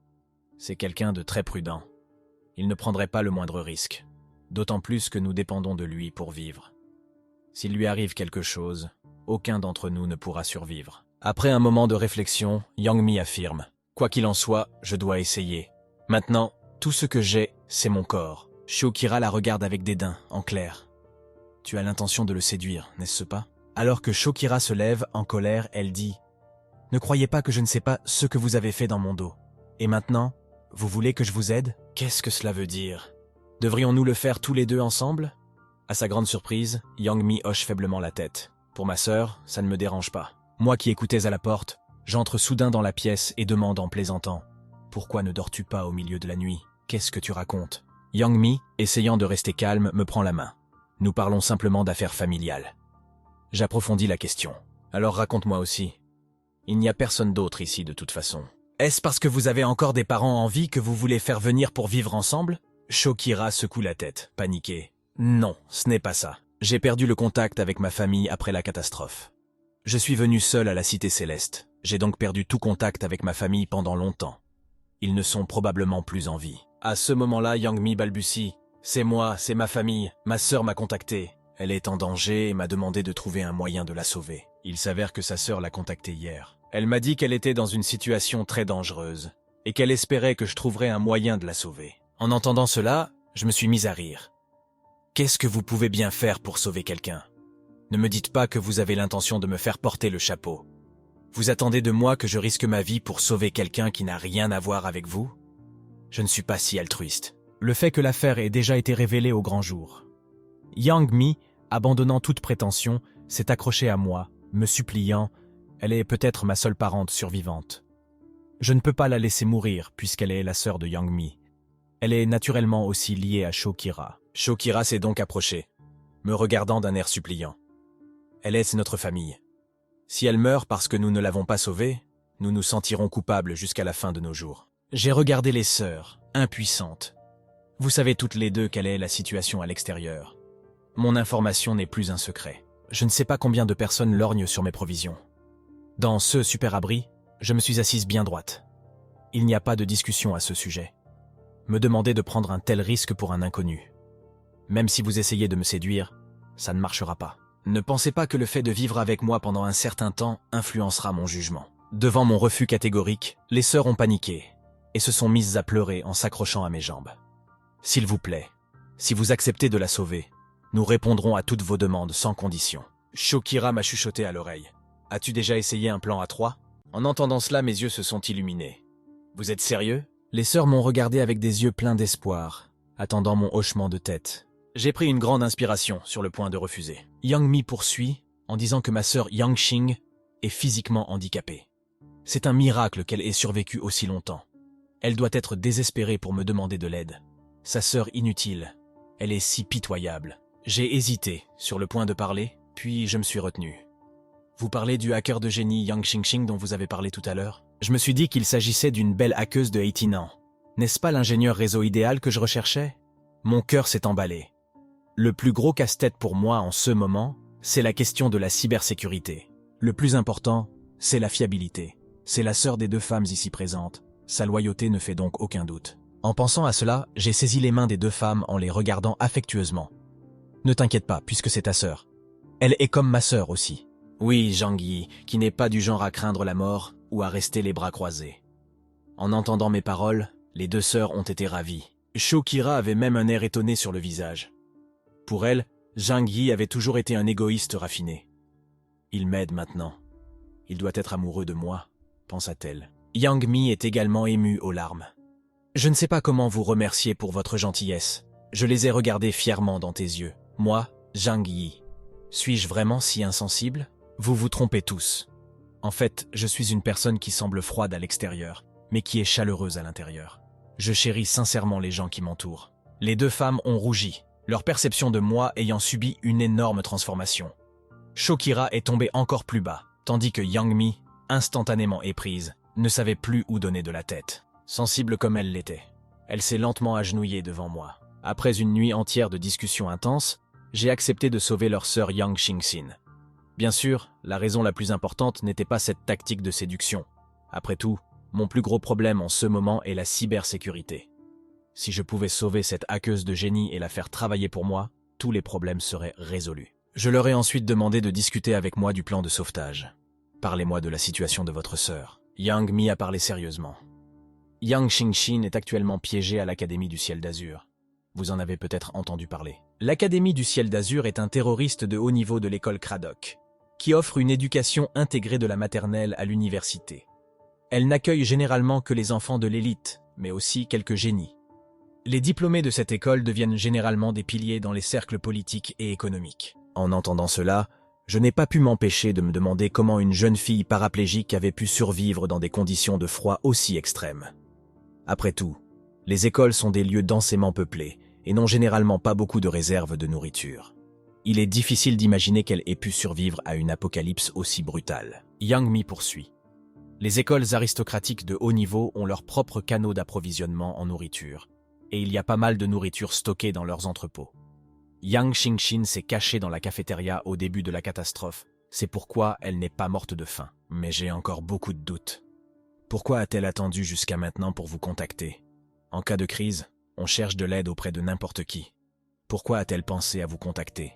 C'est quelqu'un de très prudent. Il ne prendrait pas le moindre risque. D'autant plus que nous dépendons de lui pour vivre. S'il lui arrive quelque chose, aucun d'entre nous ne pourra survivre. Après un moment de réflexion, Young-mi affirme « Quoi qu'il en soit, je dois essayer. Maintenant, tout ce que j'ai, c'est mon corps. » Shokira la regarde avec dédain, en clair. « Tu as l'intention de le séduire, n'est-ce pas ?» Alors que Shokira se lève, en colère, elle dit « Ne croyez pas que je ne sais pas ce que vous avez fait dans mon dos. Et maintenant, vous voulez que je vous aide? Qu'est-ce que cela veut dire? Devrions-nous le faire tous les deux ensemble ?» À sa grande surprise, Young-mi hoche faiblement la tête. « Pour ma sœur, ça ne me dérange pas. » Moi qui écoutais à la porte, j'entre soudain dans la pièce et demande en plaisantant « Pourquoi ne dors-tu pas au milieu de la nuit? Qu'est-ce que tu racontes ?» Young-mi, essayant de rester calme, me prend la main. Nous parlons simplement d'affaires familiales. J'approfondis la question. Alors raconte-moi aussi. Il n'y a personne d'autre ici de toute façon. Est-ce parce que vous avez encore des parents en vie que vous voulez faire venir pour vivre ensemble? Shokira secoue la tête, paniquée. Non, ce n'est pas ça. J'ai perdu le contact avec ma famille après la catastrophe. Je suis venu seul à la Cité Céleste. J'ai donc perdu tout contact avec ma famille pendant longtemps. Ils ne sont probablement plus en vie. À ce moment-là, Young-mi balbutie. C'est moi, c'est ma famille. Ma sœur m'a contacté. Elle est en danger et m'a demandé de trouver un moyen de la sauver. Il s'avère que sa sœur l'a contactée hier. Elle m'a dit qu'elle était dans une situation très dangereuse et qu'elle espérait que je trouverais un moyen de la sauver. En entendant cela, je me suis mis à rire. Qu'est-ce que vous pouvez bien faire pour sauver quelqu'un? Ne me dites pas que vous avez l'intention de me faire porter le chapeau. Vous attendez de moi que je risque ma vie pour sauver quelqu'un qui n'a rien à voir avec vous? Je ne suis pas si altruiste. Le fait que l'affaire ait déjà été révélée au grand jour. Yang Mi, abandonnant toute prétention, s'est accrochée à moi, me suppliant. Elle est peut-être ma seule parente survivante. Je ne peux pas la laisser mourir puisqu'elle est la sœur de Yang Mi. Elle est naturellement aussi liée à Shokira. Shokira s'est donc approchée, me regardant d'un air suppliant. Elle est notre famille. Si elle meurt parce que nous ne l'avons pas sauvée, nous nous sentirons coupables jusqu'à la fin de nos jours. J'ai regardé les sœurs, impuissantes. Vous savez toutes les deux quelle est la situation à l'extérieur. Mon information n'est plus un secret. Je ne sais pas combien de personnes lorgnent sur mes provisions. Dans ce super abri, je me suis assise bien droite. Il n'y a pas de discussion à ce sujet. Me demander de prendre un tel risque pour un inconnu. Même si vous essayez de me séduire, ça ne marchera pas. Ne pensez pas que le fait de vivre avec moi pendant un certain temps influencera mon jugement. Devant mon refus catégorique, les sœurs ont paniqué et se sont mises à pleurer en s'accrochant à mes jambes. S'il vous plaît, si vous acceptez de la sauver, nous répondrons à toutes vos demandes sans condition. Shokira m'a chuchoté à l'oreille. As-tu déjà essayé un plan à 3? En entendant cela, mes yeux se sont illuminés. Vous êtes sérieux? Les sœurs m'ont regardé avec des yeux pleins d'espoir, attendant mon hochement de tête. J'ai pris une grande inspiration sur le point de refuser. Yang Mi poursuit en disant que ma sœur Yang Xing est physiquement handicapée. C'est un miracle qu'elle ait survécu aussi longtemps. Elle doit être désespérée pour me demander de l'aide. Sa sœur inutile, elle est si pitoyable. J'ai hésité sur le point de parler, puis je me suis retenu. Vous parlez du hacker de génie Yang Xingxing dont vous avez parlé tout à l'heure? Je me suis dit qu'il s'agissait d'une belle hackeuse de 18 ans. N'est-ce pas l'ingénieur réseau idéal que je recherchais? Mon cœur s'est emballé. Le plus gros casse-tête pour moi en ce moment, c'est la question de la cybersécurité. Le plus important, c'est la fiabilité. C'est la sœur des deux femmes ici présentes. Sa loyauté ne fait donc aucun doute. En pensant à cela, j'ai saisi les mains des deux femmes en les regardant affectueusement. Ne t'inquiète pas, puisque c'est ta sœur. Elle est comme ma sœur aussi. Oui, Zhang Yi, qui n'est pas du genre à craindre la mort ou à rester les bras croisés. En entendant mes paroles, les deux sœurs ont été ravies. Shokira avait même un air étonné sur le visage. Pour elle, Zhang Yi avait toujours été un égoïste raffiné. Il m'aide maintenant. Il doit être amoureux de moi, pensa-t-elle. Yang Mi est également émue aux larmes. Je ne sais pas comment vous remercier pour votre gentillesse. Je les ai regardés fièrement dans tes yeux. Moi, Zhang Yi. Suis-je vraiment si insensible? Vous vous trompez tous. En fait, je suis une personne qui semble froide à l'extérieur, mais qui est chaleureuse à l'intérieur. Je chéris sincèrement les gens qui m'entourent. Les deux femmes ont rougi, leur perception de moi ayant subi une énorme transformation. Shokira est tombée encore plus bas, tandis que Yang Mi, instantanément éprise, ne savait plus où donner de la tête. Sensible comme elle l'était, elle s'est lentement agenouillée devant moi. Après une nuit entière de discussions intenses, j'ai accepté de sauver leur sœur Yang Xingxin. Bien sûr, la raison la plus importante n'était pas cette tactique de séduction. Après tout, mon plus gros problème en ce moment est la cybersécurité. Si je pouvais sauver cette hackeuse de génie et la faire travailler pour moi, tous les problèmes seraient résolus. Je leur ai ensuite demandé de discuter avec moi du plan de sauvetage. Parlez-moi de la situation de votre sœur. Yang Mi a parlé sérieusement. Yang Xingxin est actuellement piégée à l'Académie du Ciel d'Azur. Vous en avez peut-être entendu parler. L'Académie du Ciel d'Azur est un terroriste de haut niveau de l'école Craddock, qui offre une éducation intégrée de la maternelle à l'université. Elle n'accueille généralement que les enfants de l'élite, mais aussi quelques génies. Les diplômés de cette école deviennent généralement des piliers dans les cercles politiques et économiques. En entendant cela, je n'ai pas pu m'empêcher de me demander comment une jeune fille paraplégique avait pu survivre dans des conditions de froid aussi extrêmes. Après tout, les écoles sont des lieux densément peuplés et n'ont généralement pas beaucoup de réserves de nourriture. Il est difficile d'imaginer qu'elle ait pu survivre à une apocalypse aussi brutale. Yang Mi poursuit. Les écoles aristocratiques de haut niveau ont leurs propres canaux d'approvisionnement en nourriture, et il y a pas mal de nourriture stockée dans leurs entrepôts. Yang Xingxin s'est cachée dans la cafétéria au début de la catastrophe, c'est pourquoi elle n'est pas morte de faim. Mais j'ai encore beaucoup de doutes. Pourquoi a-t-elle attendu jusqu'à maintenant pour vous contacter? En cas de crise, on cherche de l'aide auprès de n'importe qui. Pourquoi a-t-elle pensé à vous contacter?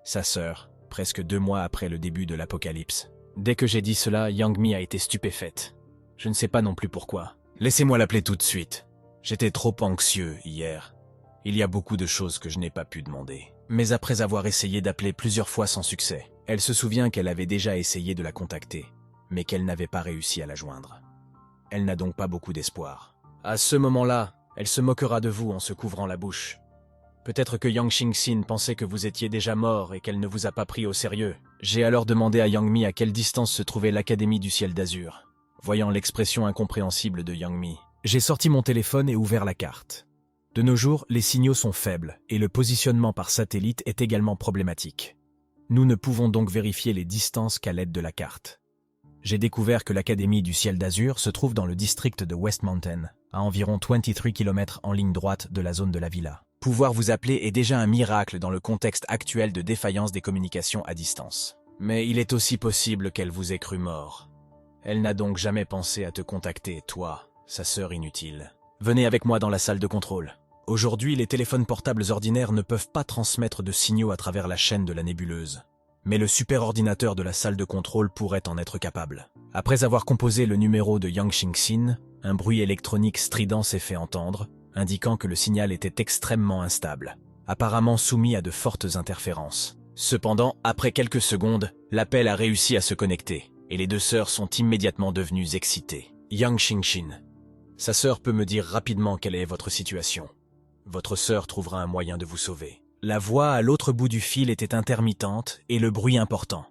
Sa sœur, presque 2 mois après le début de l'apocalypse. Dès que j'ai dit cela, Yang Mi a été stupéfaite. Je ne sais pas non plus pourquoi. Laissez-moi l'appeler tout de suite. J'étais trop anxieux hier. Il y a beaucoup de choses que je n'ai pas pu demander. Mais après avoir essayé d'appeler plusieurs fois sans succès, elle se souvient qu'elle avait déjà essayé de la contacter. mais qu'elle n'avait pas réussi à la joindre. Elle n'a donc pas beaucoup d'espoir. À ce moment-là, elle se moquera de vous en se couvrant la bouche. Peut-être que Yang Xingxin pensait que vous étiez déjà mort et qu'elle ne vous a pas pris au sérieux. J'ai alors demandé à Yang Mi à quelle distance se trouvait l'Académie du Ciel d'Azur. Voyant l'expression incompréhensible de Yang Mi, j'ai sorti mon téléphone et ouvert la carte. De nos jours, les signaux sont faibles et le positionnement par satellite est également problématique. Nous ne pouvons donc vérifier les distances qu'à l'aide de la carte. J'ai découvert que l'Académie du Ciel d'Azur se trouve dans le district de West Mountain, à environ 23 km en ligne droite de la zone de la villa. Pouvoir vous appeler est déjà un miracle dans le contexte actuel de défaillance des communications à distance. Mais il est aussi possible qu'elle vous ait cru mort. Elle n'a donc jamais pensé à te contacter, toi, sa sœur inutile. Venez avec moi dans la salle de contrôle. Aujourd'hui, les téléphones portables ordinaires ne peuvent pas transmettre de signaux à travers la chaîne de la nébuleuse. Mais le superordinateur de la salle de contrôle pourrait en être capable. Après avoir composé le numéro de Yang Xingxin, un bruit électronique strident s'est fait entendre, indiquant que le signal était extrêmement instable, apparemment soumis à de fortes interférences. Cependant, après quelques secondes, l'appel a réussi à se connecter, et les deux sœurs sont immédiatement devenues excitées. Yang Xingxin. Sa sœur peut me dire rapidement quelle est votre situation. Votre sœur trouvera un moyen de vous sauver. La voix à l'autre bout du fil était intermittente et le bruit important.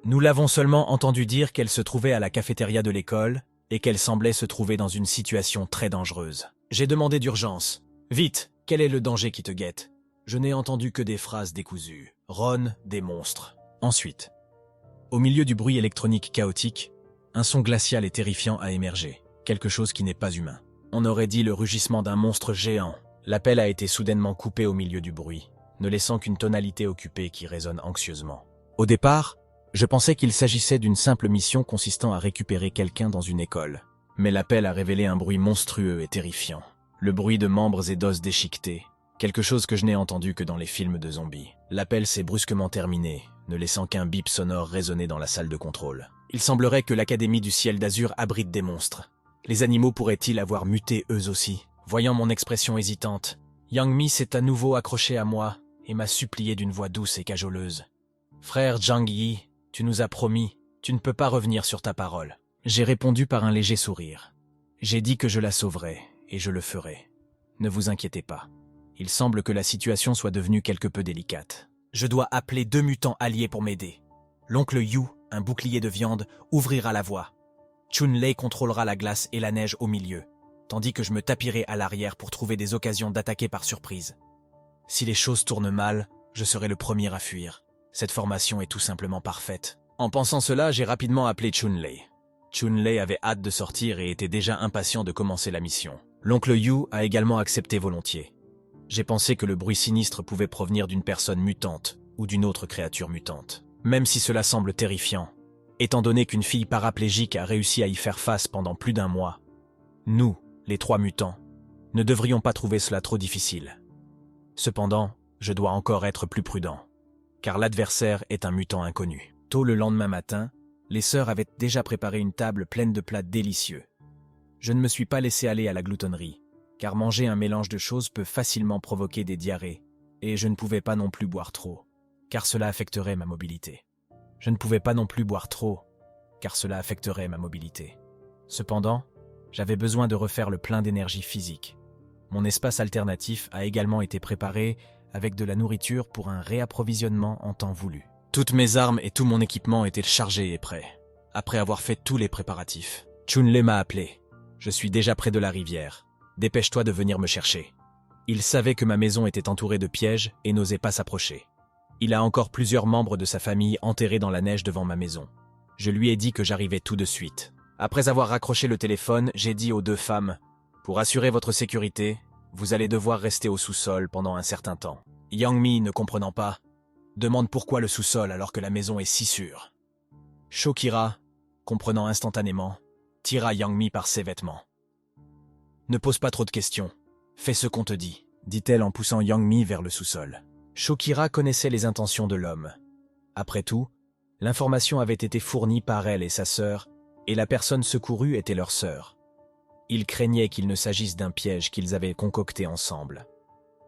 Nous l'avons seulement entendu dire qu'elle se trouvait à la cafétéria de l'école et qu'elle semblait se trouver dans une situation très dangereuse. J'ai demandé d'urgence. « Vite, quel est le danger qui te guette ?» Je n'ai entendu que des phrases décousues. Ron, des monstres. Ensuite, au milieu du bruit électronique chaotique, un son glacial et terrifiant a émergé. Quelque chose qui n'est pas humain. On aurait dit le rugissement d'un monstre géant. L'appel a été soudainement coupé au milieu du bruit, ne laissant qu'une tonalité occupée qui résonne anxieusement. Au départ, je pensais qu'il s'agissait d'une simple mission consistant à récupérer quelqu'un dans une école. Mais l'appel a révélé un bruit monstrueux et terrifiant. Le bruit de membres et d'os déchiquetés. Quelque chose que je n'ai entendu que dans les films de zombies. L'appel s'est brusquement terminé, ne laissant qu'un bip sonore résonner dans la salle de contrôle. Il semblerait que l'Académie du Ciel d'Azur abrite des monstres. Les animaux pourraient-ils avoir muté eux aussi ? Voyant mon expression hésitante, Yang Mi s'est à nouveau accroché à moi et m'a supplié d'une voix douce et cajoleuse. « Frère Zhang Yi, tu nous as promis, tu ne peux pas revenir sur ta parole. » J'ai répondu par un léger sourire. J'ai dit que je la sauverais, et je le ferai. Ne vous inquiétez pas. Il semble que la situation soit devenue quelque peu délicate. Je dois appeler 2 mutants alliés pour m'aider. L'oncle Yu, un bouclier de viande, ouvrira la voie. Chun-Lei contrôlera la glace et la neige au milieu, tandis que je me tapierai à l'arrière pour trouver des occasions d'attaquer par surprise. Si les choses tournent mal, je serai le premier à fuir. Cette formation est tout simplement parfaite. En pensant cela, j'ai rapidement appelé Chun-Lei. Chun-Lei avait hâte de sortir et était déjà impatient de commencer la mission. L'oncle Yu a également accepté volontiers. J'ai pensé que le bruit sinistre pouvait provenir d'une personne mutante ou d'une autre créature mutante. Même si cela semble terrifiant, étant donné qu'une fille paraplégique a réussi à y faire face pendant plus d'1 mois, nous, les 3 mutants, ne devrions pas trouver cela trop difficile. Cependant, je dois encore être plus prudent, car l'adversaire est un mutant inconnu. Tôt le lendemain matin, les sœurs avaient déjà préparé une table pleine de plats délicieux. Je ne me suis pas laissé aller à la gloutonnerie, car manger un mélange de choses peut facilement provoquer des diarrhées, et je ne pouvais pas non plus boire trop, car cela affecterait ma mobilité. Cependant, j'avais besoin de refaire le plein d'énergie physique. Mon espace alternatif a également été préparé avec de la nourriture pour un réapprovisionnement en temps voulu. Toutes mes armes et tout mon équipement étaient chargés et prêts. Après avoir fait tous les préparatifs, Chun-Lei m'a appelé. Je suis déjà près de la rivière. Dépêche-toi de venir me chercher. Il savait que ma maison était entourée de pièges et n'osait pas s'approcher. Il a encore plusieurs membres de sa famille enterrés dans la neige devant ma maison. Je lui ai dit que j'arrivais tout de suite. Après avoir raccroché le téléphone, j'ai dit aux 2 femmes « Pour assurer votre sécurité, vous allez devoir rester au sous-sol pendant un certain temps. » Yang Mi, ne comprenant pas, demande pourquoi le sous-sol alors que la maison est si sûre. Shokira, comprenant instantanément, tira Yang Mi par ses vêtements. « Ne pose pas trop de questions. Fais ce qu'on te dit, » dit-elle en poussant Yang Mi vers le sous-sol. Shokira connaissait les intentions de l'homme. Après tout, l'information avait été fournie par elle et sa sœur, et la personne secourue était leur sœur. Il craignait qu'il ne s'agisse d'un piège qu'ils avaient concocté ensemble.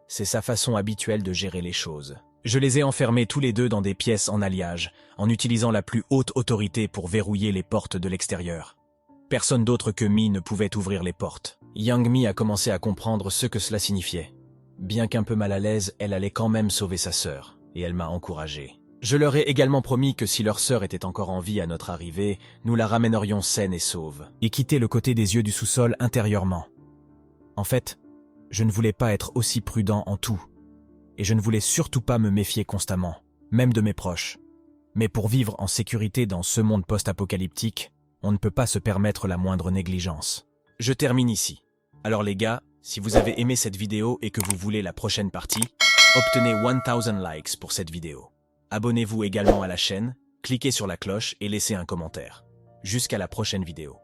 C'est sa façon habituelle de gérer les choses. Je les ai enfermés tous les deux dans des pièces en alliage, en utilisant la plus haute autorité pour verrouiller les portes de l'extérieur. Personne d'autre que Mi ne pouvait ouvrir les portes. Yang Mi a commencé à comprendre ce que cela signifiait. Bien qu'un peu mal à l'aise, elle allait quand même sauver sa sœur, et elle m'a encouragé. Je leur ai également promis que si leur sœur était encore en vie à notre arrivée, nous la ramènerions saine et sauve, et quitter le côté des yeux du sous-sol intérieurement. En fait, je ne voulais pas être aussi prudent en tout, et je ne voulais surtout pas me méfier constamment, même de mes proches. Mais pour vivre en sécurité dans ce monde post-apocalyptique, on ne peut pas se permettre la moindre négligence. Je termine ici. Alors les gars, si vous avez aimé cette vidéo et que vous voulez la prochaine partie, obtenez 1000 likes pour cette vidéo. Abonnez-vous également à la chaîne, cliquez sur la cloche et laissez un commentaire. Jusqu'à la prochaine vidéo.